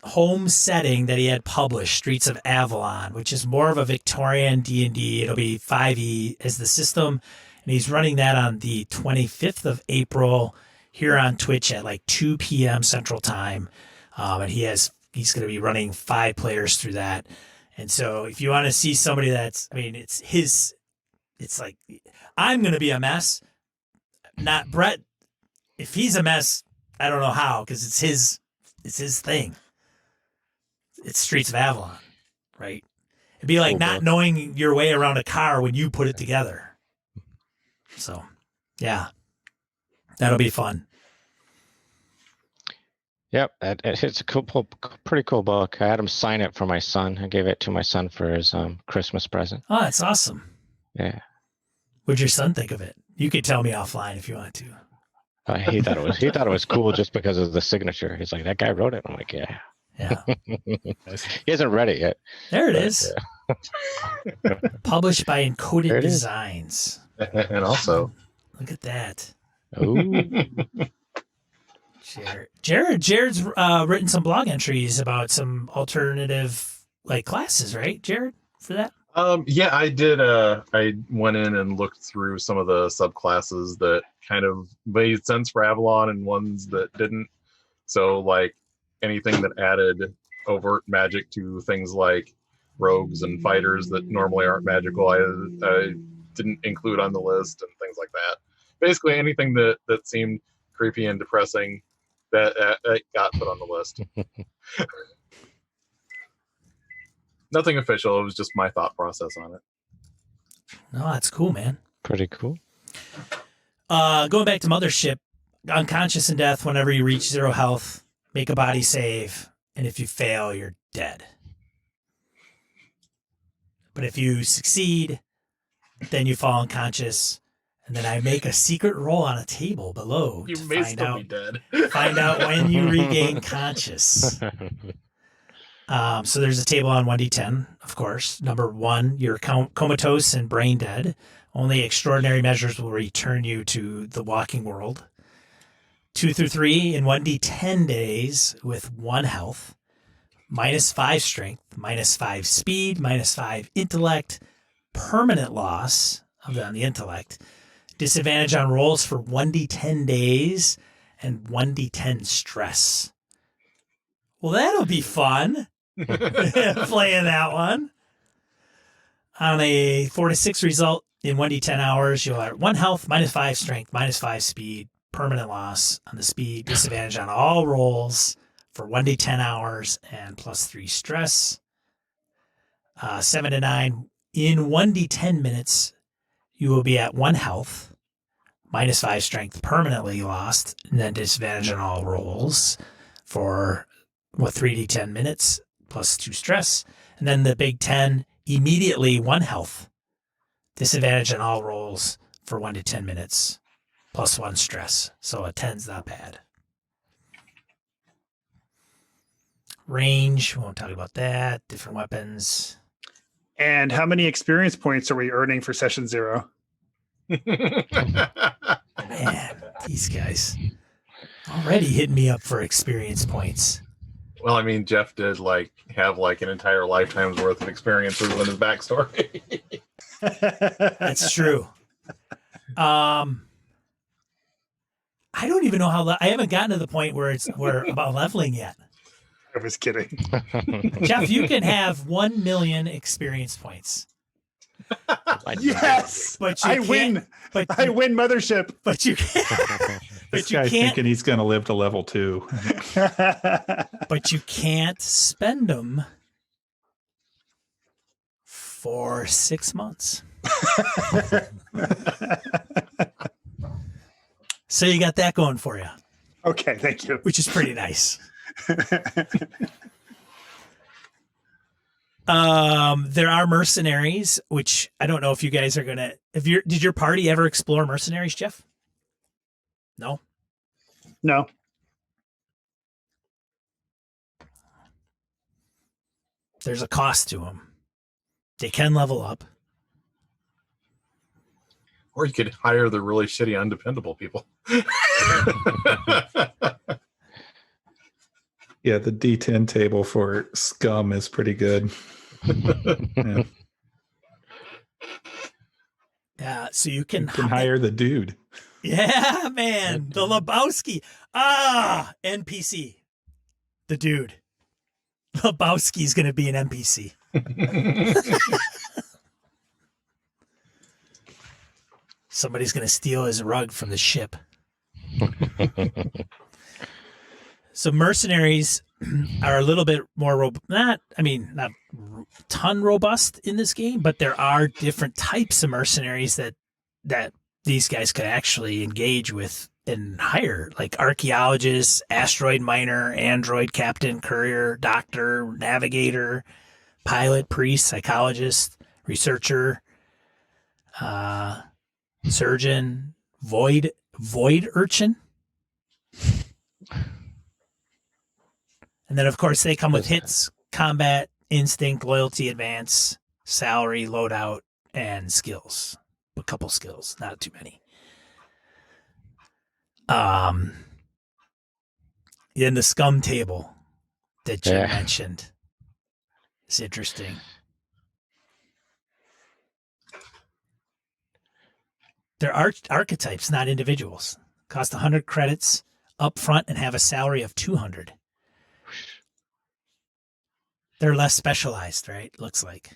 home setting that he had published, Streets of Avalon, which is more of a Victorian D&D. It'll be 5e as the system, and he's running that on the 25th of April here on Twitch at like 2 p.m. Central Time, and he's going to be running 5 players through that. And so if you want to see somebody it's like, I'm going to be a mess, not Brett. If he's a mess, I don't know how, because it's his thing. It's Streets of Avalon, right? It'd be like not knowing your way around a car when you put it together. So, yeah, that'll be fun. Yep, it's a pretty cool book. I had him sign it for my son. I gave it to my son for his Christmas present. Oh, that's awesome. Yeah. What'd your son think of it? You could tell me offline if you want to. He thought it was cool just because of the signature. He's like, that guy wrote it. I'm like, yeah. Yeah. He hasn't read it yet. There it is. Yeah. Published by Encoded Designs. And also, look at that. Ooh. Jared's written some blog entries about some alternative classes, right, Jared, for that? Yeah, I did. I went in and looked through some of the subclasses that kind of made sense for Avalon and ones that didn't. So, like anything that added overt magic to things like rogues and fighters that normally aren't magical, I didn't include on the list, and things like that. Basically, anything that seemed creepy and depressing that got put on the list. Nothing official. It was just my thought process on it. No, that's cool, man. Pretty cool. Going back to Mothership, unconscious in death whenever you reach 0 health, make a body save, and if you fail, you're dead. But if you succeed, then you fall unconscious, and then I make a secret roll on a table below You to may find still out be dead. find out when you regain conscious. So there's a table on 1d10, of course. Number 1, you're comatose and brain dead. Only extraordinary measures will return you to the walking world. 2 through 3 in 1d10 days with 1 health. -5 strength, -5 speed, -5 intellect. Permanent loss on the intellect. Disadvantage on rolls for 1d10 days and 1d10 stress. Well, that'll be fun. Playing that one. On a 4 to 6 result in 1d10 hours, you'll have 1 health, -5 strength, -5 speed, permanent loss on the speed, disadvantage on all rolls for 1d10 hours, and +3 stress. 7 to 9 in 1d10 minutes, you will be at 1 health, -5 strength, permanently lost, and then disadvantage on all rolls for 3d10 minutes, +2 stress. And then the big 10, immediately 1 health, disadvantage on all rolls for 1 to 10 minutes, +1 stress. So a 10's not bad. range. We won't talk about that. Different weapons. And how many experience points are we earning for session 0? Man, these guys already hitting me up for experience points. Well, I mean, Jeff did have an entire lifetime's worth of experience with his backstory. That's true. I don't even know how. I haven't gotten to the point where we're about leveling yet. I was kidding. Jeff, you can have 1 million experience points. Yes, But you I can't- win. But I you, win Mothership. but you can't. This But you guy's can't. thinking he's going to live to level 2. But you can't spend them for 6 months. So you got that going for you, Okay, thank you. which is pretty nice. There are mercenaries, which I don't know if you guys are gonna. Did your party ever explore mercenaries, Jeff? No. No. There's a cost to them. They can level up. Or you could hire the really shitty, undependable people. Yeah, the D10 table for scum is pretty good. Yeah. Yeah, so you can, You can hire the dude. Yeah, man, the Lebowski. NPC, the dude. Lebowski's gonna be an NPC. Somebody's gonna steal his rug from the ship. So mercenaries are a little bit more not ton robust in this game, but there are different types of mercenaries that these guys could actually engage with and hire, like archaeologists, asteroid miner, android captain, courier, doctor, navigator, pilot, priest, psychologist, researcher, surgeon, void urchin. And then, of course, they come with hits, combat, instinct, loyalty, advance, salary, loadout, and skills. A couple skills, not too many. In the scum table that you mentioned, it's interesting. They're archetypes, not individuals. Cost 100 credits up front and have a salary of 200. They're less specialized, right? Looks like.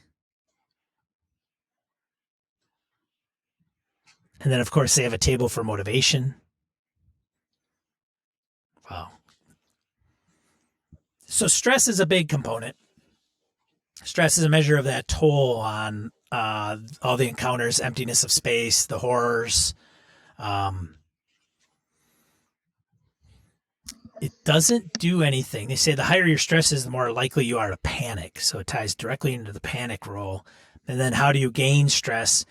And then, of course, they have a table for motivation. Wow. So stress is a big component. Stress is a measure of that toll on all the encounters, emptiness of space, the horrors. It doesn't do anything. They say the higher your stress is, the more likely you are to panic. So it ties directly into the panic roll. And then how do you gain stress?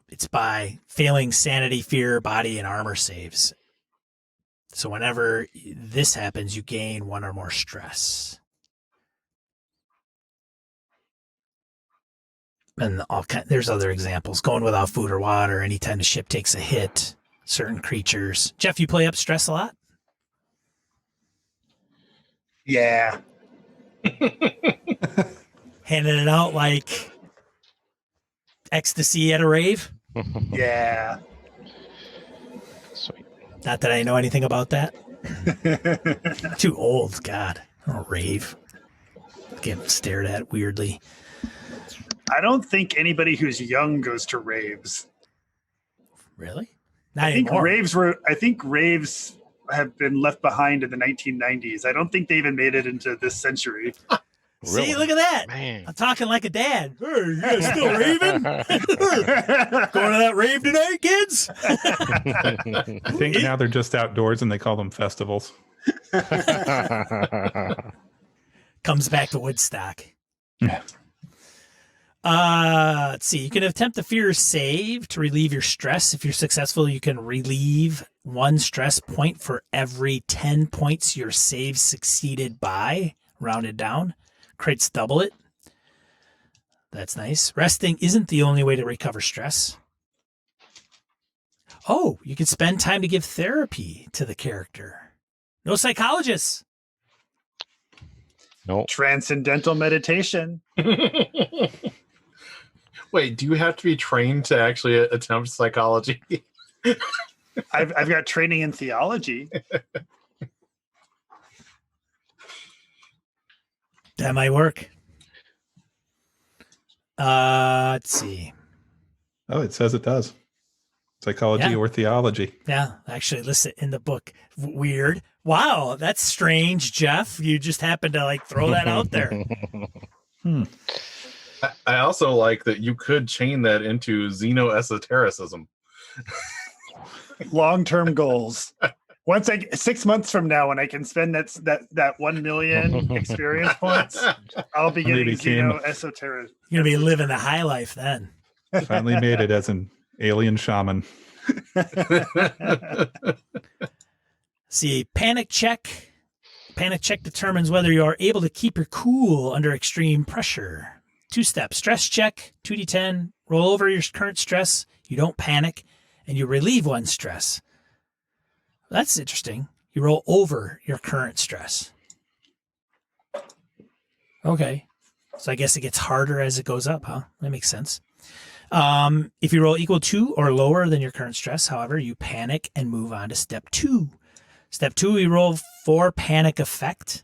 It's by failing sanity, fear, body, and armor saves. So whenever this happens, you gain 1 or more stress. And there's other examples. Going without food or water, anytime the ship takes a hit, certain creatures. Jeff, you play up stress a lot? Yeah. Handing it out like ecstasy at a rave? Yeah. Sweet. Not that I know anything about that. Too old, God. I don't rave. Get stared at weirdly. I don't think anybody who's young goes to raves. Really? Not I think anymore. I think raves have been left behind in the 1990s. I don't think they even made it into this century. See, look at that. Man. I'm talking like a dad. Hey, you guys still raving? Going to that rave tonight, kids? I think now they're just outdoors and they call them festivals. Comes back to Woodstock. Yeah. Let's see. You can attempt a fear save to relieve your stress. If you're successful, you can relieve 1 stress point for every 10 points your save succeeded by. rounded down. Crits double it. That's nice. Resting isn't the only way to recover stress. Oh, you can spend time to give therapy to the character. No psychologists. Nope. Transcendental meditation. Wait, do you have to be trained to actually attempt psychology? I've got training in theology. That might work. Let's see. Oh, it says it does. Psychology Yeah. or theology. Yeah, actually listed in the book. Weird. Wow, that's strange, Jeff. You just happened to like throw that out there. I also like that you could chain that into xenoesotericism. Long-term goals. Once 6 months from now, when I can spend that 1 million experience points, I'll be getting xenoesoteric. You're gonna be living the high life then. Finally made it as an alien shaman. See, panic check. Panic check determines whether you are able to keep your cool under extreme pressure. 2-step stress check, 2d10, roll over your current stress, you don't panic, and you relieve one stress. That's interesting. You roll over your current stress. Okay. So I guess it gets harder as it goes up, huh? That makes sense. If you roll equal to or lower than your current stress, however, you panic and move on to step 2. Step 2, we roll 4 panic effect.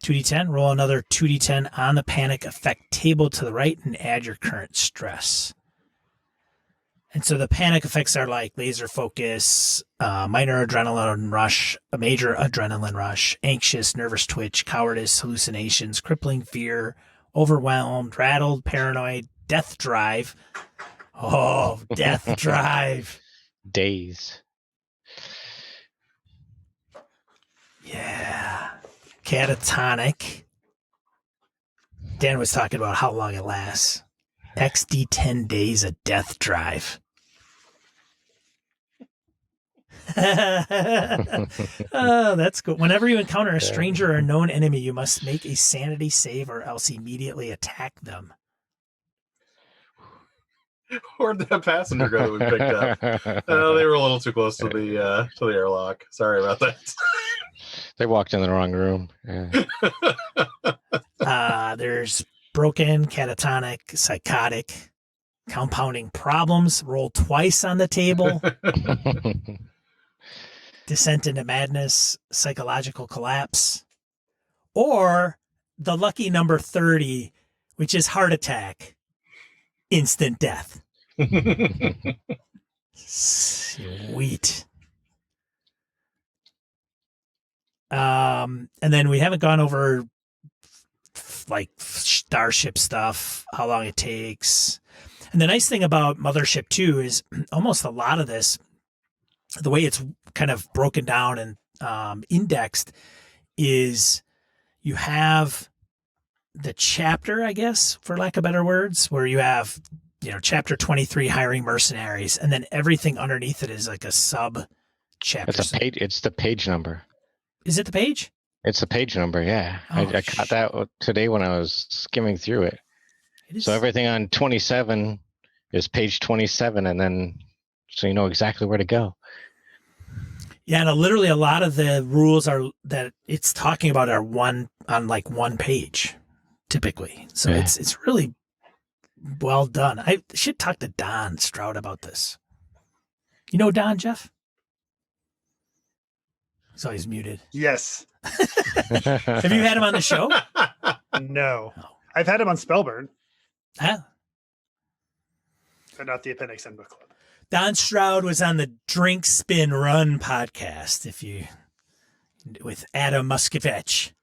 2d10, roll another 2d10 on the panic effect table to the right and add your current stress. And so the panic effects are like laser focus, minor adrenaline rush, a major adrenaline rush, anxious, nervous twitch, cowardice, hallucinations, crippling fear, overwhelmed, rattled, paranoid, death drive. Oh, death drive. Days. Yeah. Catatonic. Dan was talking about how long it lasts. XD 10 days of death drive. Oh, that's cool. Whenever you encounter a stranger or known enemy, you must make a sanity save or else immediately attack them. Where'd that passenger go that we picked up? Oh, they were a little too close to the airlock. Sorry about that. They walked in the wrong room. Yeah. There's broken, catatonic, psychotic, compounding problems, roll twice on the table, descent into madness, psychological collapse, or the lucky number 30, which is heart attack, instant death. Sweet. And then we haven't gone over like starship stuff, how long it takes. And the nice thing about Mothership 2 is almost a lot of this, the way it's kind of broken down and indexed, is you have the chapter, I guess, for lack of better words, where you have, chapter 23, hiring mercenaries, and then everything underneath it is like a sub chapter. It's a page. It's the page number. Is it the page? It's the page number. Yeah, Oh, I caught that today when I was skimming through it. So everything on 27 is page 27, and then so you know exactly where to go. Yeah, and literally a lot of the rules are that it's talking about are on one page, typically. So Yeah. it's really well done. I should talk to Don Stroud about this. You know Don, Jeff? He's always muted. Yes. Have you had him on the show? No. Oh. I've had him on Spellburn, Huh? but not the Appendix End Book Club. Don Stroud was on the Drink Spin Run podcast, with Adam Muskevich.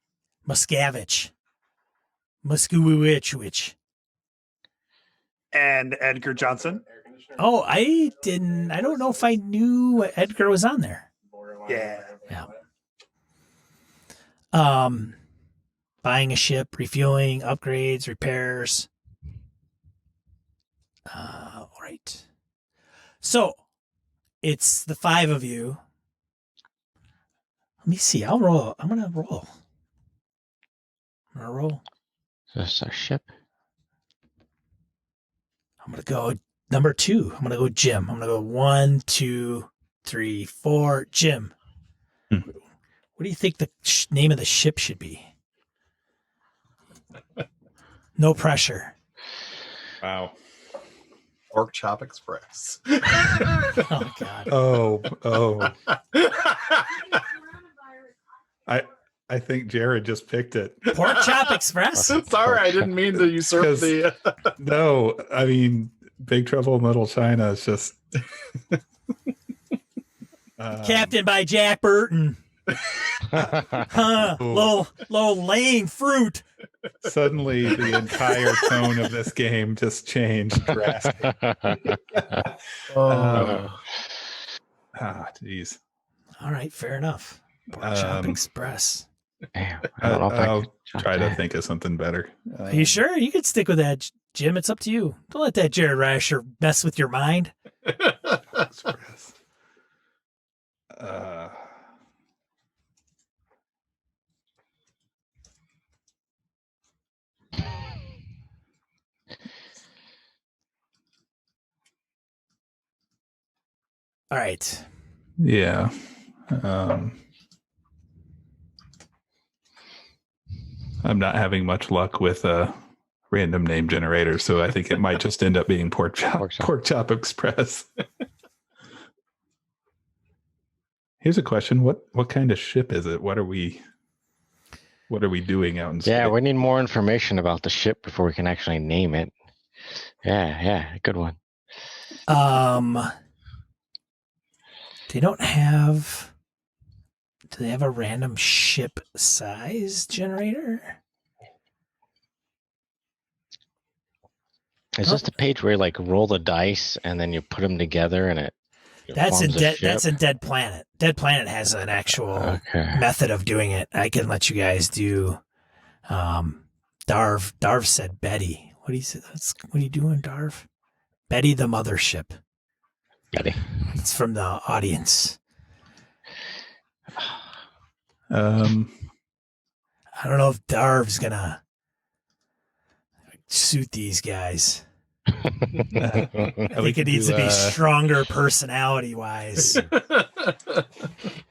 And Edgar Johnson. Oh, I don't know if I knew Edgar was on there. Yeah. Buying a ship, refueling, upgrades, repairs. All right. So it's the 5 of you. Let me see. I'll roll. I'm going to roll. I'm gonna roll. Is this our ship? I'm gonna go number 2. I'm gonna go Jim. I'm gonna go 1, 2, 3, 4. Jim. Hmm. What do you think the name of the ship should be? No pressure. Wow. Pork Chop Express. Oh God. Oh. I think Jared just picked it. Pork Chop Express. Sorry, I didn't mean to usurp the. No, I mean Big Trouble in Little China is just Captain by Jack Burton. Low laying fruit. Suddenly the entire tone of this game just changed drastically. Geez. All right, fair enough. Pork Chop Express. Damn, I don't know if I'll I try to think of something better. Are you sure? You could stick with that, Jim. It's up to you. Don't let that Jared Rasher mess with your mind. Express. All right. Yeah. I'm not having much luck with random name generators, so I think it might just end up being Pork Chop Express. Here's a question: What kind of ship is it? What are we doing out in space? Yeah, we need more information about the ship before we can actually name it. Yeah, good one. They don't have. Do they have a random ship size generator? Is this the page where you like roll the dice and then you put them together and it That's in forms a ship? That's in Dead Planet. Dead Planet has an actual method of doing it. I can let you guys do. Darv said Betty. What are you doing, Darv? Betty the Mothership. Betty. It's from the audience. I don't know if Darv's gonna suit these guys. I think it needs to be stronger personality-wise.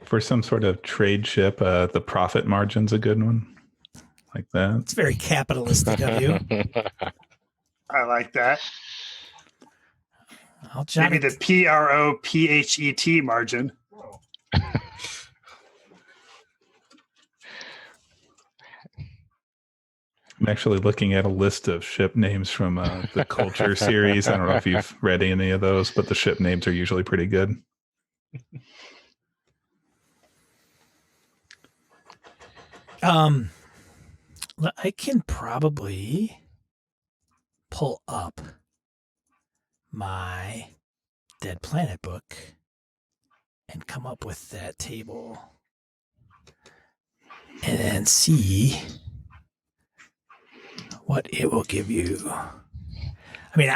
For some sort of trade ship, the profit margin's a good one. Like that. It's very capitalistic of you. I like that. I'll jot Maybe the PROPHET margin. I'm actually looking at a list of ship names from the Culture series. I don't know if you've read any of those, but the ship names are usually pretty good. I can probably pull up my Dead Planet book and come up with that table and then see what it will give you. I mean,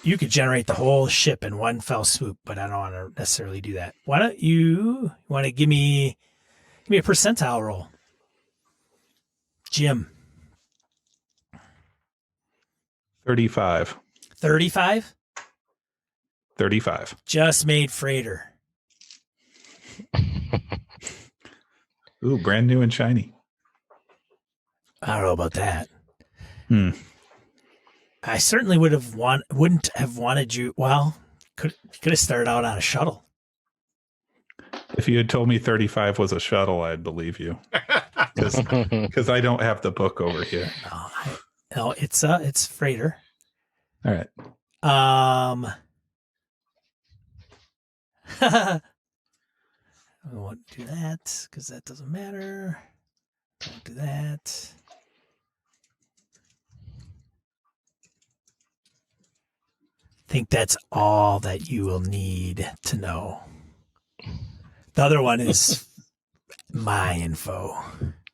you could generate the whole ship in one fell swoop, but I don't want to necessarily do that. Why don't you want to give me a percentile roll? Jim. 35. 35? 35. Just made freighter. Ooh, brand new and shiny. I don't know about that. I certainly wouldn't have wanted you. Well, could have started out on a shuttle. If you had told me 35 was a shuttle, I'd believe you. Because I don't have the book over here. No, it's freighter. All right. I won't do that because that doesn't matter. Don't do that. I think that's all that you will need to know. The other one is my info.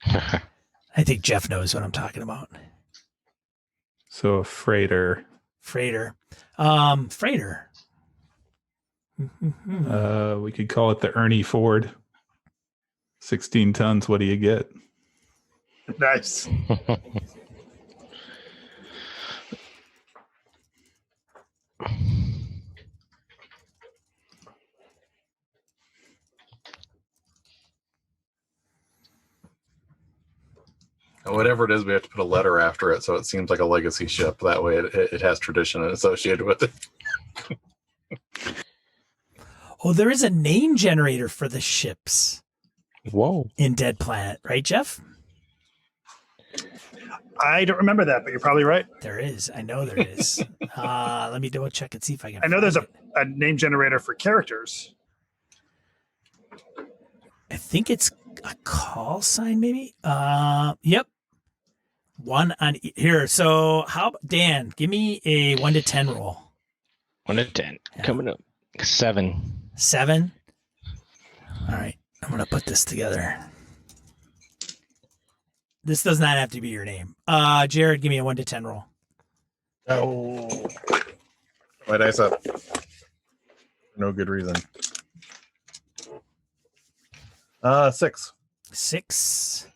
I think Jeff knows what I'm talking about. So a freighter. Freighter. We could call it the Ernie Ford. 16 tons. What do you get? Nice. Whatever it is, we have to put a letter after it, so it seems like a legacy ship. That way, it has tradition associated with it. Oh, there is a name generator for the ships Whoa. in Dead Planet, right, Jeff? I don't remember that, but you're probably right. There is. I know there is. Let me double check and see if I can. I know there's find it. a name generator for characters. I think it's a call sign, maybe. Yep. One on here. So how Dan? Give me a 1 to 10 roll. 1 to 10. Yeah. Coming up. 7. 7. All right. I'm gonna put this together. This does not have to be your name. Jared, give me a 1 to 10 roll. Oh, my dice up. For no good reason. 6. 6.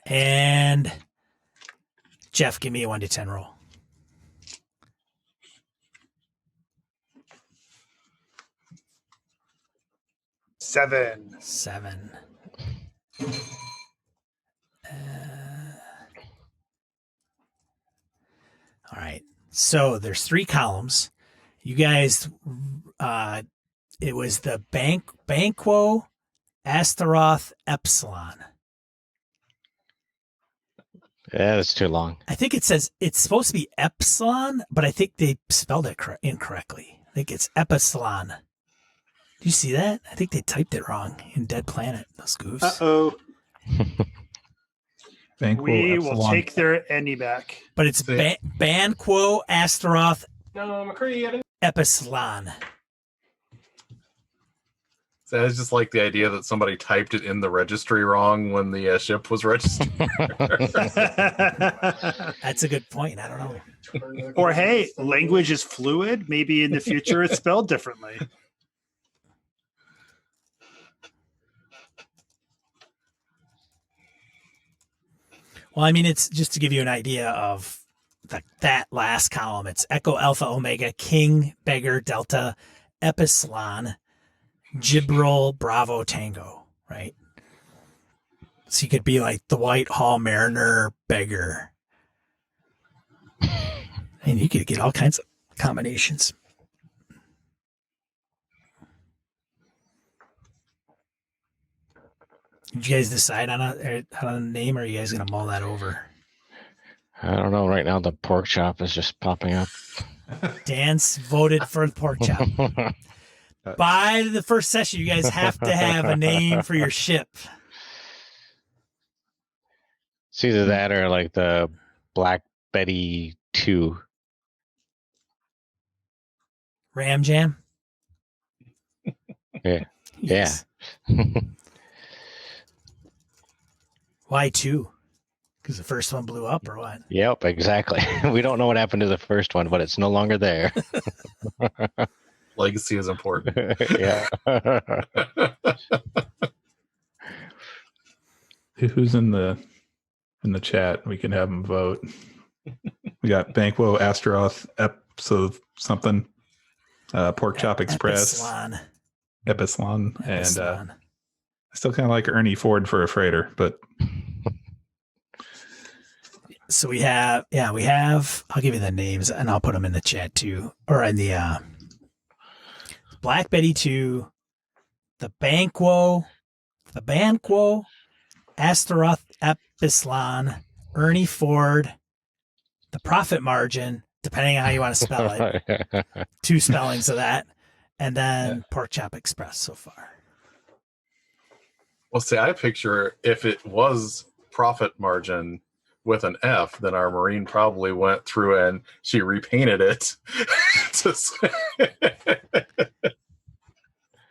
And Jeff, give me a 1 to 10 roll. 7. 7. All right. So there's 3 columns. You guys, it was the Banquo, Astaroth, Epsilon. Yeah, that's too long. I think it says it's supposed to be Epsilon, but I think they spelled it incorrectly. I think it's Epsilon. Do you see that? I think they typed it wrong in Dead Planet. Those goofs. Uh-oh. Banquo, We will Epsilon. take their any back. But it's Banquo, Astaroth, No, McCree, I didn't. Epsilon. So it's just like the idea that somebody typed it in the registry wrong when the ship was registered. That's a good point. I don't know. Or hey, language is fluid. Maybe in the future it's spelled differently. Well, I mean, it's just to give you an idea of that last column. It's Echo, Alpha, Omega, King, Beggar, Delta, Epsilon, Gibral, Bravo, Tango, right? So you could be like the Whitehall Mariner, Beggar. And you could get all kinds of combinations. Did you guys decide on a name, or are you guys going to mull that over? I don't know. Right now, the pork chop is just popping up. Dan's voted for the pork chop. By the first session, you guys have to have a name for your ship. It's either that or like the Black Betty 2. Ram Jam? Yeah. Yes. Why 2? Because the first one blew up, or what? Yep, exactly. We don't know what happened to the first one, but it's no longer there. Legacy is important. Yeah. Who's in the chat? We can have them vote. We got Banquo, Astaroth, something, Pork Chop Express, Epsilon. and I still kind of like Ernie Ford for a freighter, but So we have, I'll give you the names and I'll put them in the chat too, or in the Black Betty 2, the Banquo, Astaroth, Epsilon, Ernie Ford, the Profit Margin, depending on how you want to spell it. 2 spellings of that, and then Pork Chop Express so far. Well, see, I picture if it was Profit Margin with an F, then our Marine probably went through and she repainted it to say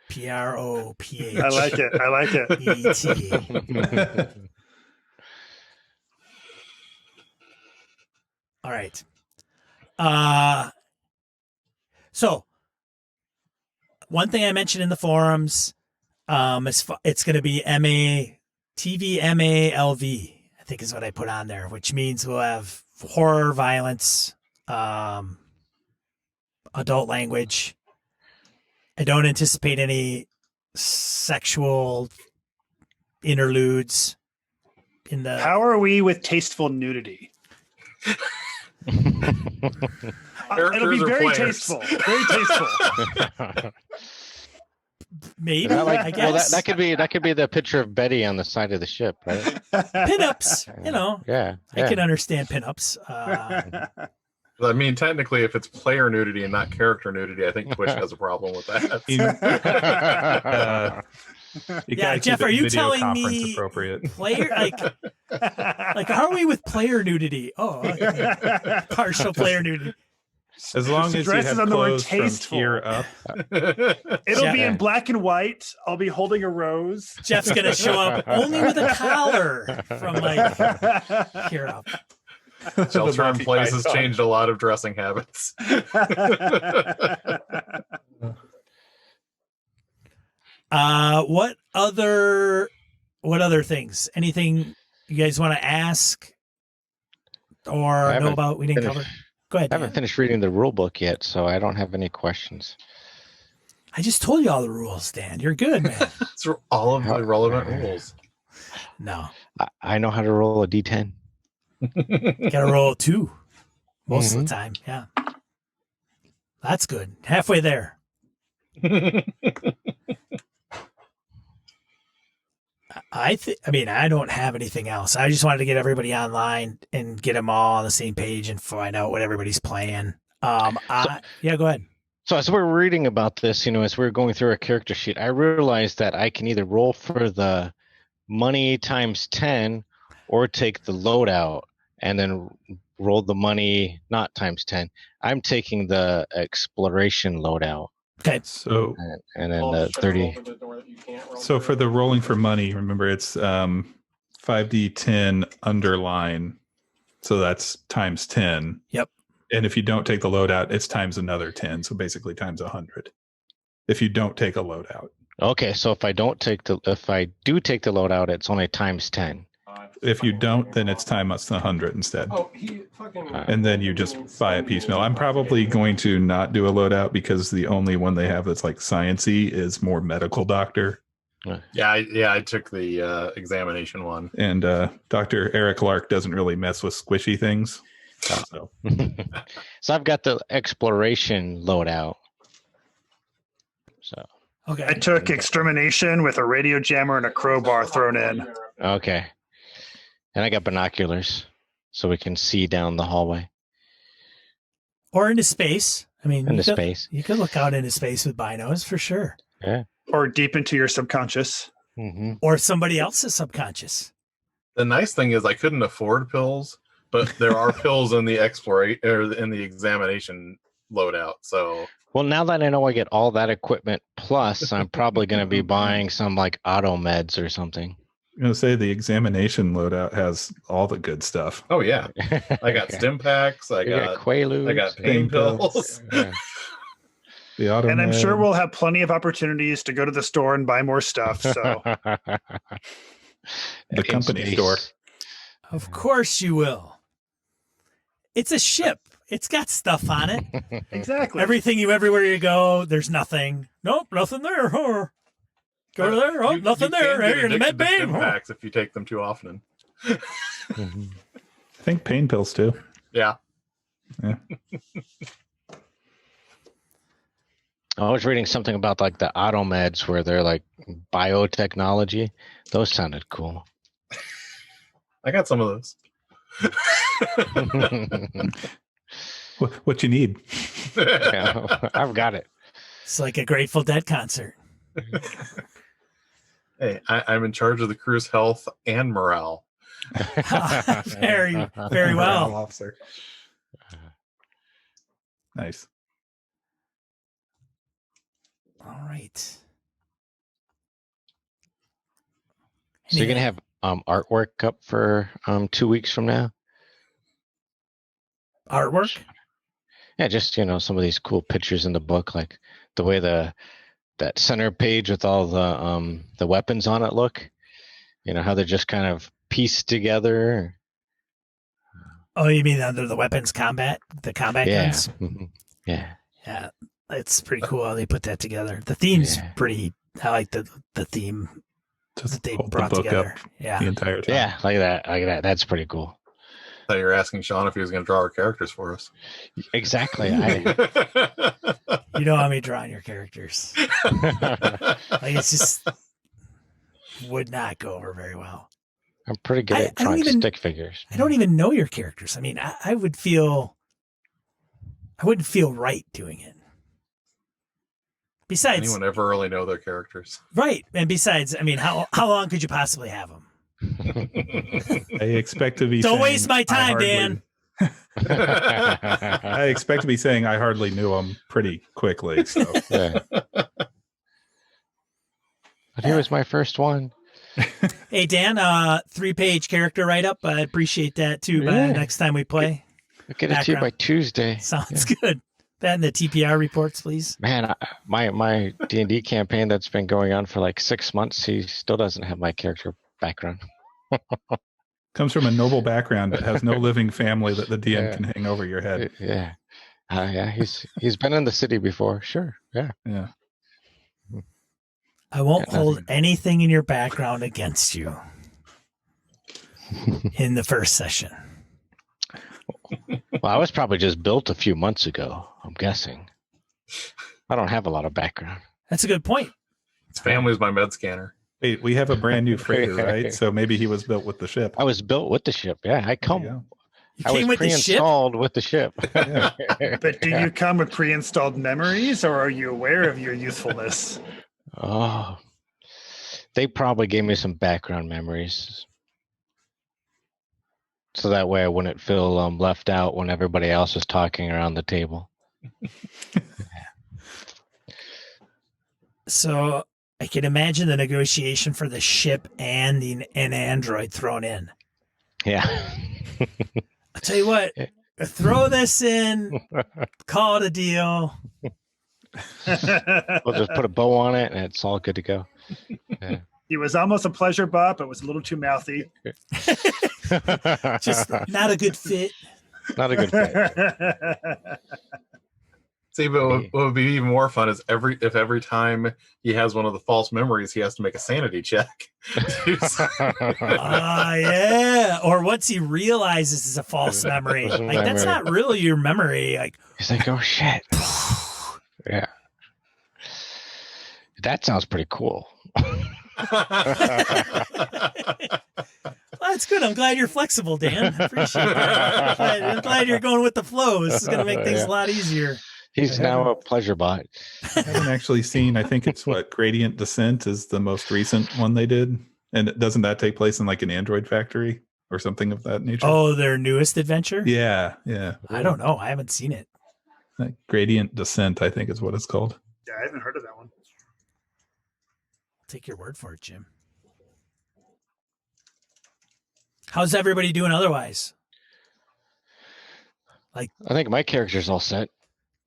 PROPH. I like it. ET. All right. So one thing I mentioned in the forums, it's going to be MA TVMALV, I think is what I put on there, which means we'll have horror, violence, adult language. I don't anticipate any sexual interludes in the. How are we with tasteful nudity? It'll be Characters or very players? tasteful. Very tasteful. Maybe, Well, I guess. that could be the picture of Betty on the side of the ship, right? Pinups, Yeah. I can understand pinups. I mean, technically, if it's player nudity and not character nudity, I think Twitch has a problem with that. You Yeah, gotta Jeff, keep it are you video telling conference me appropriate? player like how are we with player nudity? Oh, okay. Partial player nudity. As long The as you dress is have on the word clothes from tasteful. here up. It'll be Yeah. in black and white. I'll be holding a rose. Jeff's gonna show up only with a collar from like here up. Shelter in Monty place has Python. changed a lot of dressing habits. What other things? Anything you guys want to ask or know haven't about? We didn't finished. cover. Go ahead. I haven't Dan. finished reading the rule book yet, so I don't have any questions. I just told you all the rules, Dan. You're good, man. It's all of the relevant rules. No, I know how to roll a d10. got to roll 2 most of the time. Yeah, that's good. Halfway there. I mean, I don't have anything else. I just wanted to get everybody online and get them all on the same page and find out what everybody's playing. Yeah, go ahead. So as we're reading about this, as we're going through our character sheet, I realized that I can either roll for the money times 10 or take the loadout and then roll the money not times 10. I'm taking the exploration loadout Okay. So and then I'll the shut the roll 30. for the door that you can't roll So for the rolling for money, remember it's 5d10 underline. So that's times 10. Yep. And if you don't take the loadout, it's times another 10. So basically times 100. If you don't take a loadout. Okay, so if I do take the loadout, it's only times 10. If you don't, then it's times 100 instead. Oh, he fucking. And then you just buy it piecemeal. I'm probably going to not do a loadout because the only one they have that's like science-y is more medical doctor. Yeah, I took the examination one. And Dr. Eric Lark doesn't really mess with squishy things. So So I've got the exploration loadout. So Okay. I took extermination with a radio jammer and a crowbar thrown in. okay, and I got binoculars, so we can see down the hallway Or into space. I mean, into space. You could look out into space with binos for sure. Or deep into your subconscious. Mm-hmm. Or somebody else's subconscious. The nice thing is I couldn't afford pills, but there are pills in the in the examination loadout. So Well, now that I know I get all that equipment, plus I'm probably going to be buying some like auto meds or something. I'm going to say the examination loadout has all the good stuff. oh yeah, I got stim packs. I You got got Quaaludes. I got pain pills. Yeah. The auto And I'm sure med. we'll have plenty of opportunities to go to the store and buy more stuff. So The In company space. store. Of course you will. It's a ship. It's got stuff on it. exactly. Everywhere you go, there's nothing. Nope, nothing there. Huh. Go to there. Oh, You- nothing you there. can Hey, get you're in the med addicted to bay. stim Huh. packs if you take them too often. Mhm. I think pain pills too. Yeah. I was reading something about like the auto meds where they're like biotechnology. Those sounded cool. I got some of those. What you need? Yeah, I've got it. It's like a Grateful Dead concert. Hey, I'm in charge of the crew's health and morale. Very, very well. Officer. Nice. All right. So you're gonna have artwork up for 2 weeks from now? artwork? Yeah, just some of these cool pictures in the book, like the way that center page with all the weapons on it look, You know how they're just kind of pieced together. Oh, you mean under the weapons combat, the combat Yeah. guns? Yeah. Yeah, it's pretty cool how they put that together. The theme's Yeah. pretty. I like the theme Just that they hold the brought book together. up Yeah, the entire time. Yeah, like that. That's pretty cool. I thought you were asking Sean if he was going to draw our characters for us. Exactly. you know how me drawing your characters. Like it's just would not go over very well. I'm pretty good at drawing stick figures. I don't even know your characters. I mean, I wouldn't feel right doing it. Besides, anyone ever really know their characters? Right, and besides, I mean, how long could you possibly have them? I expect to be. Don't saying, waste my time, Dan. I expect to be saying I hardly knew him pretty quickly. So. Yeah. But he was my first one. Hey, Dan, 3-page character write-up. I appreciate that, too, Yeah. next time we play. I'll get it to you by Tuesday. Sounds good. That and the TPR reports, please. Man, my D&D campaign that's been going on for like 6 months, he still doesn't have my character background. Comes from a noble background but has no living family that the DM can hang over your head. Yeah. Yeah, he's been in the city before. Sure. Yeah. Yeah. I won't hold anything in your background against you in the first session. Well, I was probably just built a few months ago, I'm guessing. I don't have a lot of background. That's a good point. His family's my med scanner. Wait, we have a brand new freighter, right? So maybe he was built with the ship. I was built with the ship. Yeah, I came was with the ship? pre-installed with the ship. But do you come with pre-installed memories, or are you aware of your youthfulness? Oh, they probably gave me some background memories. So that way I wouldn't feel left out when everybody else was talking around the table. So I can imagine the negotiation for the ship and an android thrown in. Yeah. I'll tell you what, throw this in, call it a deal. We'll just put a bow on it and it's all good to go. Yeah. He was almost a pleasure bot, but was a little too mouthy. Just not a good fit. Not a good fit. See, but what would be even more fun is every time he has one of the false memories, he has to make a sanity check. Yeah. Or once he realizes it's a false memory, like that's not really your memory. Like he's like, oh shit. Yeah. That sounds pretty cool. Well, that's good. I'm glad you're flexible, Dan. I appreciate that. I'm glad you're going with the flow. This is going to make things a lot easier. He's now a pleasure bot. I haven't actually seen, I think it's Gradient Descent is the most recent one they did. And doesn't that take place in like an android factory or something of that nature? Oh, their newest adventure? Yeah. I don't know. I haven't seen it. Gradient Descent, I think is what it's called. Yeah, I haven't heard of that one. I'll take your word for it, Jim. How's everybody doing otherwise? I think my character's all set.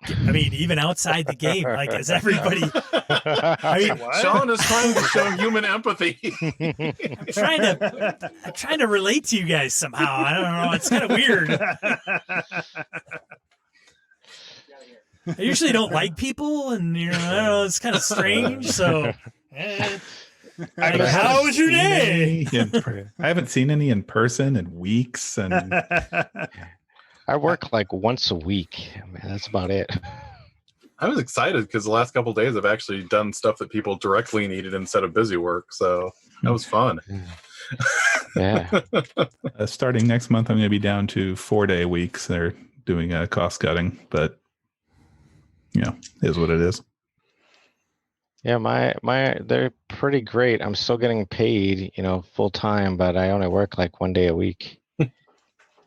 I mean, even outside the game, like, is everybody? I mean, Sean is trying to show human empathy. I'm trying to relate to you guys somehow. I don't know. It's kind of weird. I usually don't like people, and I don't know. It's kind of strange. So, like, how was your day? I haven't seen any in person in weeks, and I work like once a week. Man, that's about it. I was excited because the last couple of days I've actually done stuff that people directly needed instead of busy work. So that was fun. Yeah. Starting next month, I'm going to be down to 4-day weeks. They're doing cost cutting, but is what it is. Yeah, they're pretty great. I'm still getting paid, full time, but I only work like 1 day a week.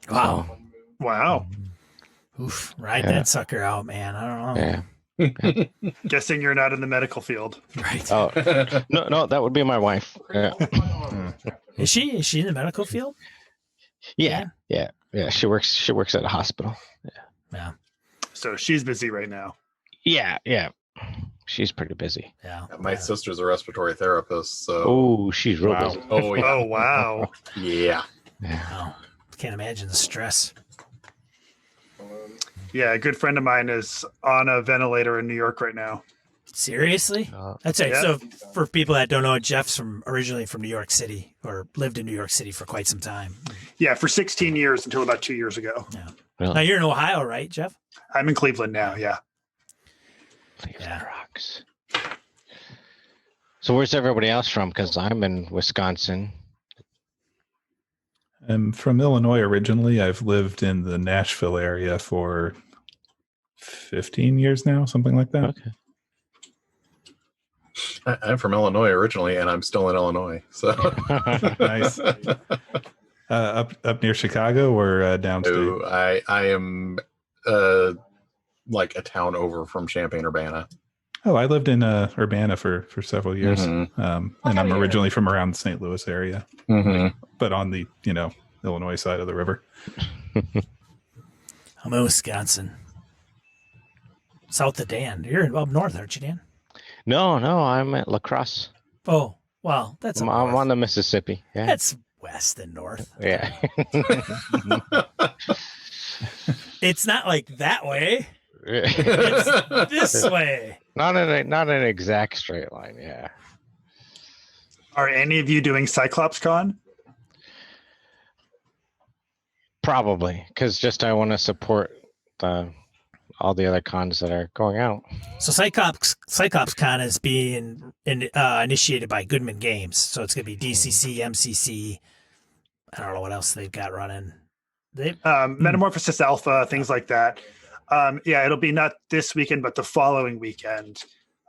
Wow. So, Wow. Oof, ride that sucker out, man. I don't know. yeah. Guessing you're not in the medical field. Right. Oh, no, that would be my wife. Yeah. Is she in the medical field? Yeah. She works at a hospital. Yeah. So she's busy right now. Yeah. she's pretty busy. Yeah. My sister's a respiratory therapist, so Oh, she's real Wow. busy. oh yeah, Oh wow. yeah. Wow. Can't imagine the stress. Yeah, a good friend of mine is on a ventilator in New York right now. Seriously? Uh, That's right. Yeah. So for people that don't know, Jeff's originally from New York City, or lived in New York City for quite some time. Yeah, for 16 years until about 2 years ago. really? Now you're in Ohio, right, Jeff? I'm in Cleveland now. Yeah. Cleveland rocks. So where's everybody else from? Because I'm in Wisconsin. I'm from Illinois originally. I've lived in the Nashville area for 15 years now, something like that. Okay. I'm from Illinois originally, and I'm still in Illinois. So Nice. Up near Chicago or downstate? So I am like a town over from Champaign-Urbana. Oh, I lived in Urbana for several years, Mhm. and I'm originally from around the St. Louis area, Mm-hmm. but on the Illinois side of the river. I'm in Wisconsin. South of Dan. You're up north, aren't you, Dan? No, I'm at La Crosse. Oh, well, that's I'm up north. on the Mississippi. Yeah. That's west and north. Yeah. It's not like that way. It's this way. Not an exact straight line. Yeah. Are any of you doing Cyclops Con? Probably because just I want to support all the other cons that are going out. So Cyclops Con is being initiated by Goodman Games. So it's going to be DCC, MCC. I don't know what else they've got running. Metamorphosis Alpha, things like that. Yeah, it'll be not this weekend, but the following weekend.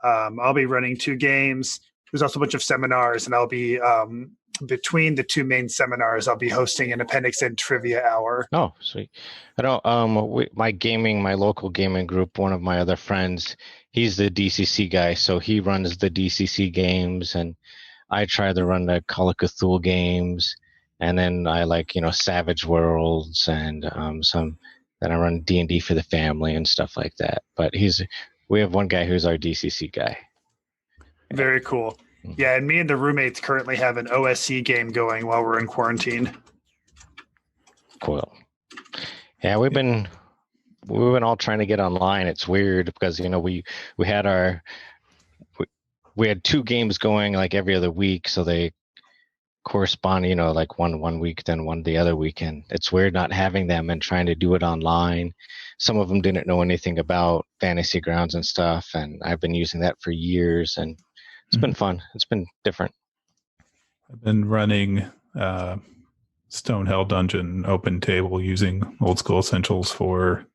I'll be running 2 games. There's also a bunch of seminars, and I'll be between the 2 main seminars. I'll be hosting an Appendix N trivia hour. Oh, sweet. I don't. My local gaming group. One of my other friends, he's the DCC guy, so he runs the DCC games, and I try to run the Call of Cthulhu games, and then I Savage Worlds and some. Then I run D&D for the family and stuff like that. But we have one guy who's our DCC guy. Very cool. Yeah, and me and the roommates currently have an OSC game going while we're in quarantine. Cool. Yeah, we've been all trying to get online. It's weird because we had 2 games going like every other week, so they correspond, like one week, then one the other weekend. It's weird not having them and trying to do it online. Some of them didn't know anything about Fantasy Grounds and stuff, and I've been using that for years, and it's been fun. It's been different. I've been running Stonehell Dungeon open table using Old School Essentials for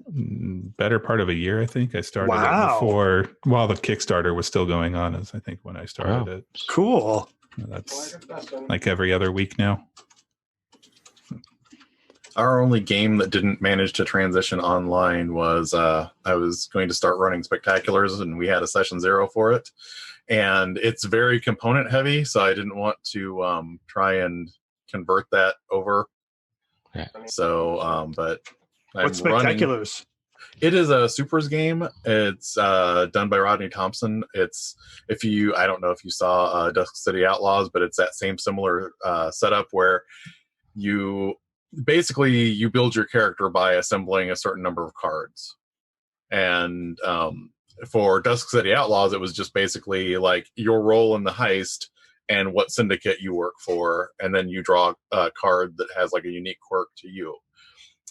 better part of a year, I think. I started it while the Kickstarter was still going on, is I think when I started it. Cool. That's like every other week now. Our only game that didn't manage to transition online was I was going to start running Spectaculars, and we had a session 0 for it. And it's very component heavy, so I didn't want to try and convert that over. Yeah. So, but What's Spectaculars? It is a supers game. It's done by Rodney Thompson. I don't know if you saw Dusk City Outlaws, but it's that same similar setup where you build your character by assembling a certain number of cards. And for Dusk City Outlaws, it was just basically like your role in the heist and what syndicate you work for, and then you draw a card that has like a unique quirk to you.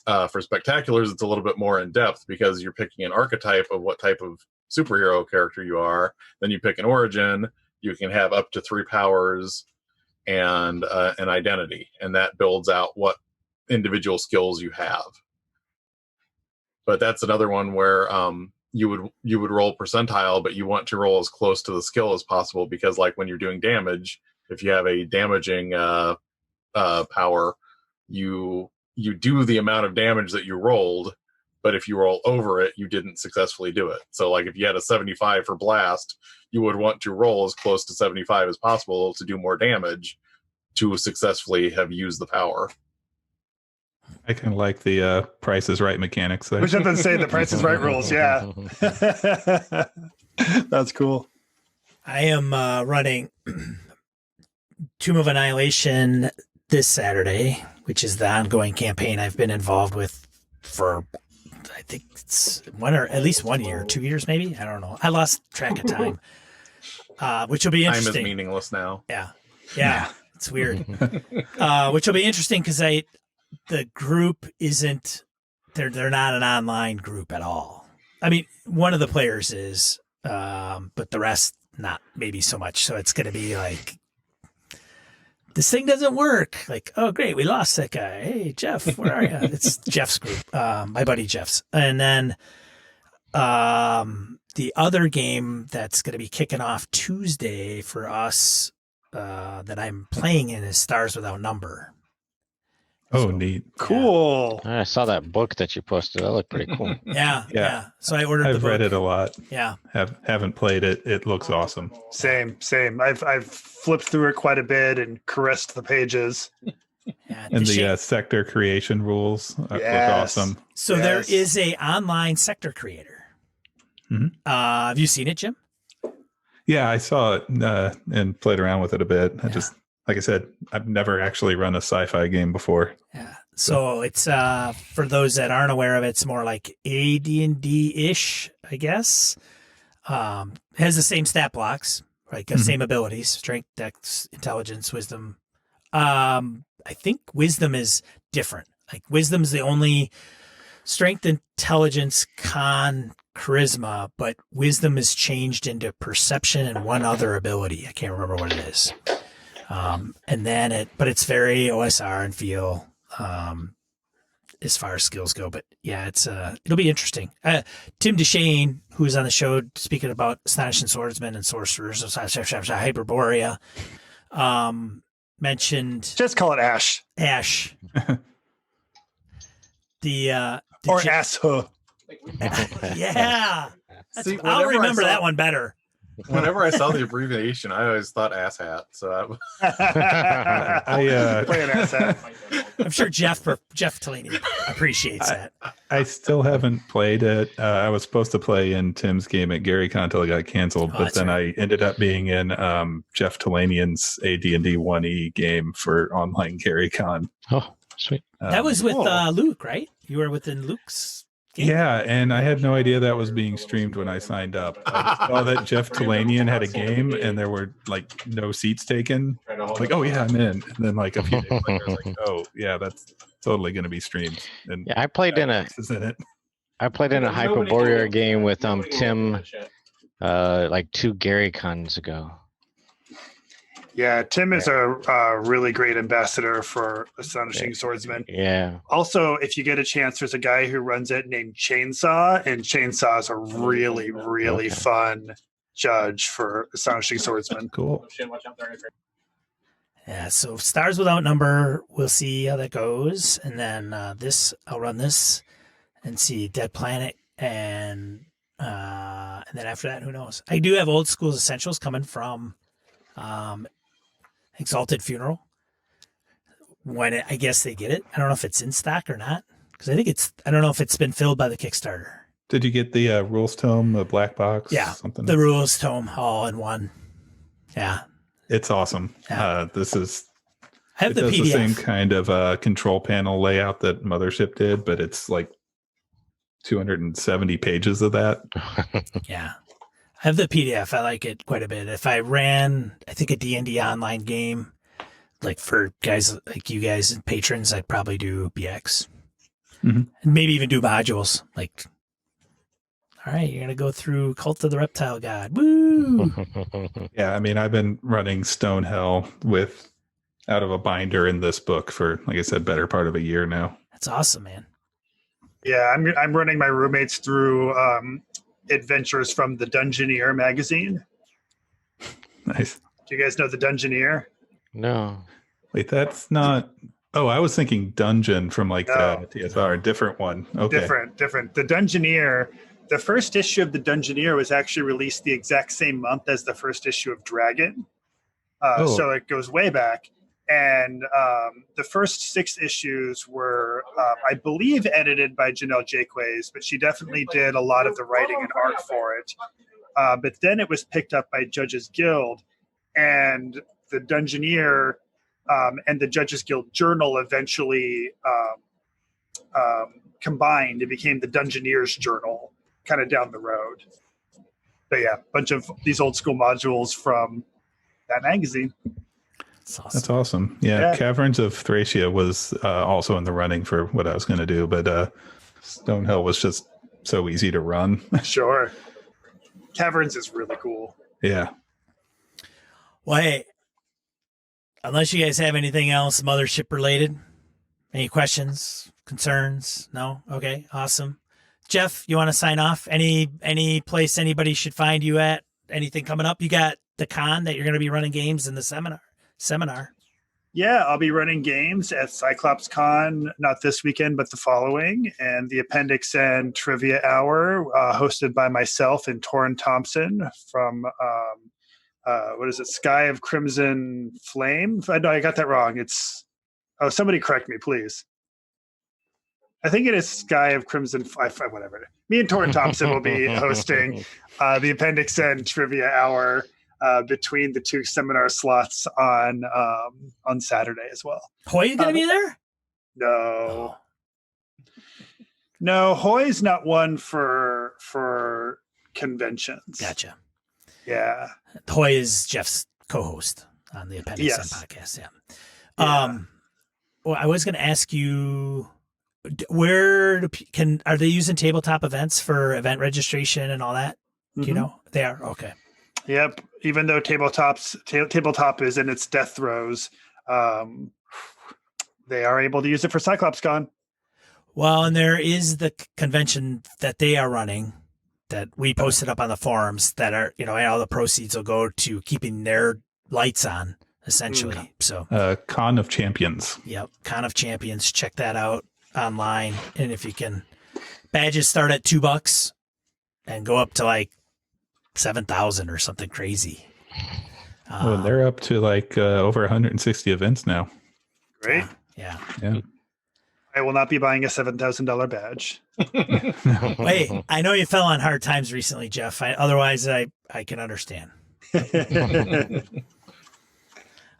For Spectaculars, it's a little bit more in depth because you're picking an archetype of what type of superhero character you are. Then you pick an origin. You can have up to 3 powers and an identity, and that builds out what individual skills you have. But that's another one where you would roll percentile, but you want to roll as close to the skill as possible, because like when you're doing damage, if you have a damaging power, you do the amount of damage that you rolled, but if you roll over it, you didn't successfully do it. So like if you had a 75 for blast, you would want to roll as close to 75 as possible to do more damage to successfully have used the power. I kind of like the Price is Right mechanics there. Which I've been saying the Price is Right rules. Yeah. That's cool. I am running Tomb of Annihilation this Saturday, which is the ongoing campaign I've been involved with for, I think it's at least 1 year, 2 years maybe. I don't know. I lost track of time. Which will be Time interesting. is meaningless now. Yeah, it's weird. Which will be interesting because the group isn't. They're not an online group at all. I mean, one of the players is, but the rest not maybe so much. So it's going to be like, this thing doesn't work. Like, oh great, we lost that guy. Hey Jeff, where are you? It's Jeff's group, my buddy Jeff's, and then the other game that's going to be kicking off Tuesday for us that I'm playing in is Stars Without Number. Oh, neat. Cool. I saw that book that you posted. That looked pretty cool. Yeah. So I ordered the I've book. read it a lot. Yeah. Haven't played it. It looks awesome. Same. I've flipped through it quite a bit and caressed the pages. Yeah, And the sector creation rules look Yes. awesome. So there is a online sector creator. Mhm. Have you seen it, Jim? Yeah, I saw it and played around with it a bit. I just, like I said, I've never actually run a sci-fi game before. Yeah. So it's for those that aren't aware of it, it's more like AD&D-ish, I guess. It has the same stat blocks, right? Same abilities: strength, dex, intelligence, wisdom. I think wisdom is different. Like wisdom's the only strength, intelligence, con, charisma, but wisdom is changed into perception and one other ability. I can't remember what it is. And then but it's very OSR and feel as far as skills go. But yeah, it'll be interesting. Tim DeShane, who's on the show speaking about Astonishing Swordsmen and Sorcerers of Hyperborea, mentioned Just call it Ash. Ash. Or Asho. Yeah. See, I'll remember that one better. Whenever I saw the abbreviation, I always thought asshat. So Play an asshat. I'm sure Jeff Tellini appreciates that. I still haven't played it. I was supposed to play in Tim's game at GaryCon until it got canceled, but then I ended up being in Jeff Tellanian's AD&D 1E game for online GaryCon. Oh, sweet. That was with Luke, right? You were within Luke's game? Yeah, and I had no idea that was being streamed when I signed up. I saw that Jeff Tellanian had a game and there were like no seats taken. Like, oh yeah, I'm in. And then like a few days later, I was like, oh yeah, that's totally going to be streamed. And Yeah, I played in a Hyperborea game with Tim like 2 Gary Cons ago. Yeah, Tim is a really great ambassador for Astonishing Swordsman. Yeah. Also, if you get a chance, there's a guy who runs it named Chainsaw, and Chainsaw is a really, really fun judge for Astonishing Swordsman. Cool. Yeah, so Stars Without Number, we'll see how that goes. And then I'll run this and see Dead Planet. And then after that, who knows? I do have Old School's Essentials coming from Exalted Funeral. I guess they get it. I don't know if it's in stock or not. Because I don't know if it's been filled by the Kickstarter. Did you get the rules tome, the black box? Yeah, something. the rules tome all in one. Yeah. It's awesome. Yeah. This is. I have it the does PDF. the same kind of control panel layout that Mothership did, but it's like 270 pages of that. Yeah. I have the PDF. I like it quite a bit. If I ran, I think a D&D online game, like for guys like you guys and patrons, I'd probably do BX. Mhm. And maybe even do modules. Like, all right, you're going to go through Cult of the Reptile God. Woo! Yeah, I mean, I've been running Stonehell out of a binder in this book for, like I said, better part of a year now. That's awesome, man. Yeah, I'm running my roommates through adventures from the Dungeoneer magazine. Nice. Do you guys know the Dungeoneer? No. Wait, that's not. Oh, I was thinking Dungeon from like No. TSR, different one. Okay. Different. The Dungeoneer, the first issue of the Dungeoneer was actually released the exact same month as the first issue of Dragon. So it goes way back. And the first 6 issues were, I believe, edited by Janelle Jakeways, but she definitely did a lot of the writing and art for it. But then it was picked up by Judges Guild, and the Dungeoneer and the Judges Guild Journal eventually combined. It became the Dungeoneer's Journal kind of down the road. But yeah, a bunch of these old school modules from that magazine. That's awesome. That's awesome. Yeah. Caverns of Thracia was also in the running for what I was going to do, but Stonehill was just so easy to run. Sure. Caverns is really cool. Yeah. Well, hey, unless you guys have anything else Mothership related, any questions, concerns? No? Okay, awesome. Jeff, you want to sign off? Any place anybody should find you at? Anything coming up? You got the con that you're going to be running games in the seminar. Yeah, I'll be running games at Cyclops Con, not this weekend, but the following, and the Appendix N Trivia Hour, hosted by myself and Torrin Thompson from, what is it, Sky of Crimson Flame? No, I got that wrong. Somebody correct me, please. I think it is Sky of Crimson, whatever. Me and Torrin Thompson will be hosting the Appendix N Trivia Hour between the 2 seminar slots on Saturday as well. Hoy, you gonna be there? No. No, Hoy's not one for conventions. Gotcha. Yeah. Hoy is Jeff's co-host on the Appendix N podcast. Yeah. Well, I was going to ask you, are they using tabletop events for event registration and all that? Do you know? They are? Okay. Yep. Even though tabletop is in its death throes, they are able to use it for Cyclops Con. Well, and there is the convention that they are running that we posted up on the forums that are, all the proceeds will go to keeping their lights on, essentially. So, Con of Champions. Yep. Con of Champions. Check that out online. And if you can, badges start at $2 and go up to like 7,000 or something crazy. They're up to like over 160 events now. Great. Yeah. I will not be buying a $7,000 badge. Wait, I know you fell on hard times recently, Jeff. Otherwise, I can understand.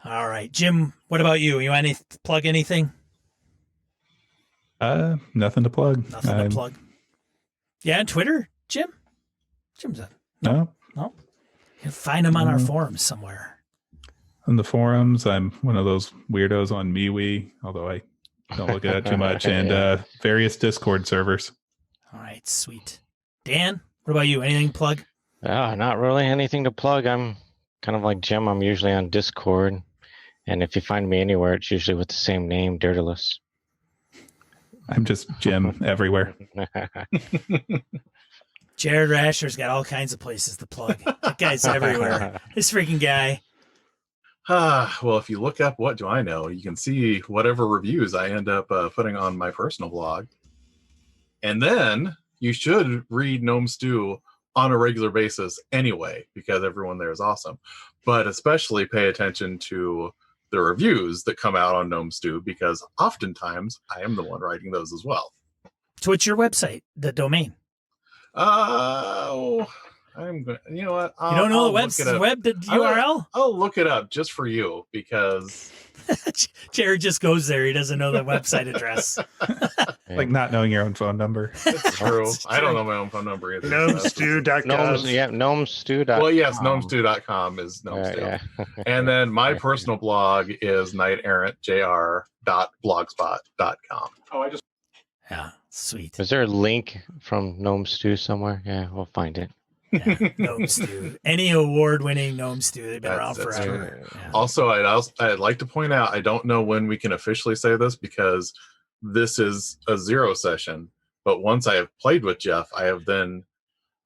All right, Jim, what about you? You want to plug anything? Nothing to plug. Nothing to plug. Yeah, on Twitter, Jim? Jim's on. No. You can find him on our forums somewhere. On the forums, I'm one of those weirdos on MeWe, although I don't look at it too much, and various Discord servers. All right, sweet. Dan, what about you? Anything to plug? Not really anything to plug. I'm kind of like Jim. I'm usually on Discord, and if you find me anywhere, it's usually with the same name, Dirtiless. I'm just Jim everywhere. Jared Rasher's got all kinds of places to plug. That guy's everywhere. This freaking guy. Well, if you look up What Do I Know, you can see whatever reviews I end up putting on my personal blog. And then you should read Gnome Stew on a regular basis anyway, because everyone there is awesome. But especially pay attention to the reviews that come out on Gnome Stew, because oftentimes I am the one writing those as well. So what's your website, the domain? I'm going. You know what? You don't know the URL? I'll look it up just for you, because Jared just goes there. He doesn't know the website address. Like not knowing your own phone number. It's true. I don't know my own phone number either. Gnomestew.com. Gnomestew.com. Well, yes, gnomestew.com is Gnomestew. Yeah. And then my personal blog is knighterrantjr.blogspot.com. Yeah, sweet. Is there a link from Gnome Stew somewhere? Yeah, we'll find it. Yeah, Gnome Stew. Any award-winning Gnome Stew. They've been around forever. Yeah. Also, I'd like to point out, I don't know when we can officially say this, because this is a 0 session. But once I have played with Jeff, I have then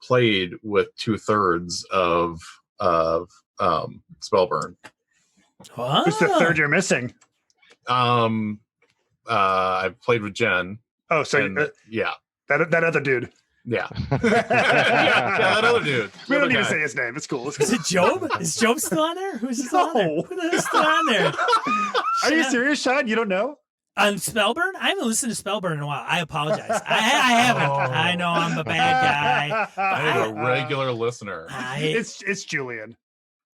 played with 2/3 of Spellburn. Ah. Who's the third you're missing? I've played with Jen. Oh, so yeah, that other dude. Yeah. That other dude. We don't need to say his name. It's cool. Is it Job? Is Job still on there? Who's still on there? Who the hell's still on there? Are you serious, Sean? You don't know? On Spellburn? I haven't listened to Spellburn in a while. I apologize. I haven't. Oh. I know I'm a bad guy. I am a regular listener. It's Julian.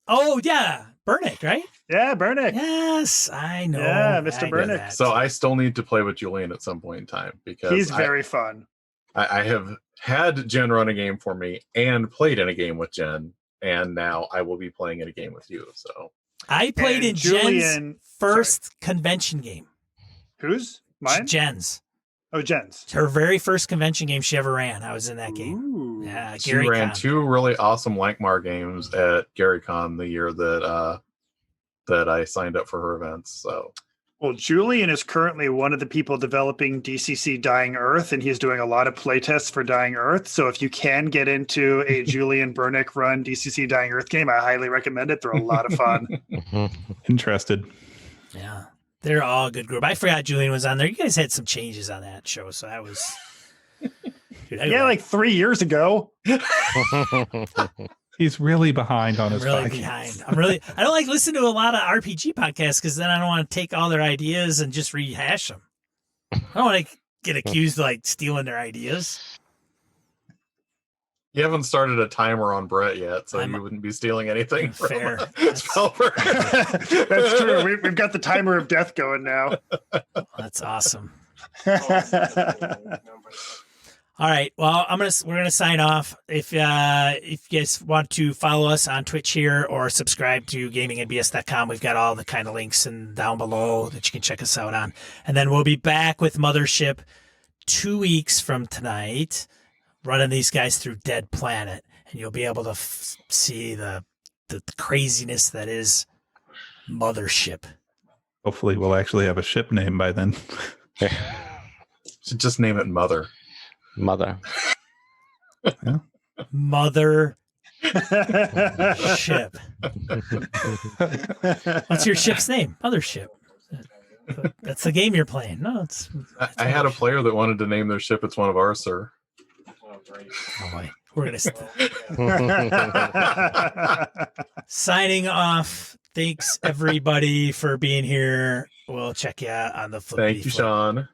Oh, yeah. Burnick, right? Yeah, Burnick. Yes, I know. Yeah, Mr. I know Burnick. that. So I still need to play with Julian at some point in time because He's very fun. I have had Jen run a game for me and played in a game with Jen, and now I will be playing in a game with you. So I played And in Julian- Jen's first convention game. Whose? Mine? Jen's. Oh, Jen's. Her very first convention game she ever ran. I was in that game. Ooh. Yeah, she Gary ran Con. 2 really awesome Lankmar games at GaryCon the year that I signed up for her events. So Well, Julian is currently one of the people developing DCC Dying Earth, and he's doing a lot of playtests for Dying Earth. So if you can get into a Julian Burnick run DCC Dying Earth game, I highly recommend it. They're a lot of fun. Interested. Yeah. They're all a good group. I forgot Julian was on there. You guys had some changes on that show, so that was dude, Yeah, like 3 years ago. He's really behind on I'm his really podcast. behind. I don't like listening to a lot of RPG podcasts because then I don't want to take all their ideas and just rehash them. I don't want to get accused of like stealing their ideas. you haven't started a timer on Brett yet, so I'm- you wouldn't be stealing anything from Fair. Spellburn. That's true. We've got the timer of death going now. That's awesome. Number All right. Well, we're gonna sign off. If you guys want to follow us on Twitch here or subscribe to gamingnbs.com, we've got all the kind of links and down below that you can check us out on. And then we'll be back with Mothership 2 weeks from tonight, running these guys through Dead Planet, and you'll be able to see the craziness that is Mothership. Hopefully, we'll actually have a ship name by then. Should just name it Mother. Mother. Mothership. What's your ship's name? Mothership. That's the game you're playing. No, it's. I had a player that wanted to name their ship. It's one of ours, sir. Oh, great. Oh boy, we're gonna Yeah. signing off. Thanks everybody for being here. We'll check you out on the flip. Thank you, Sean.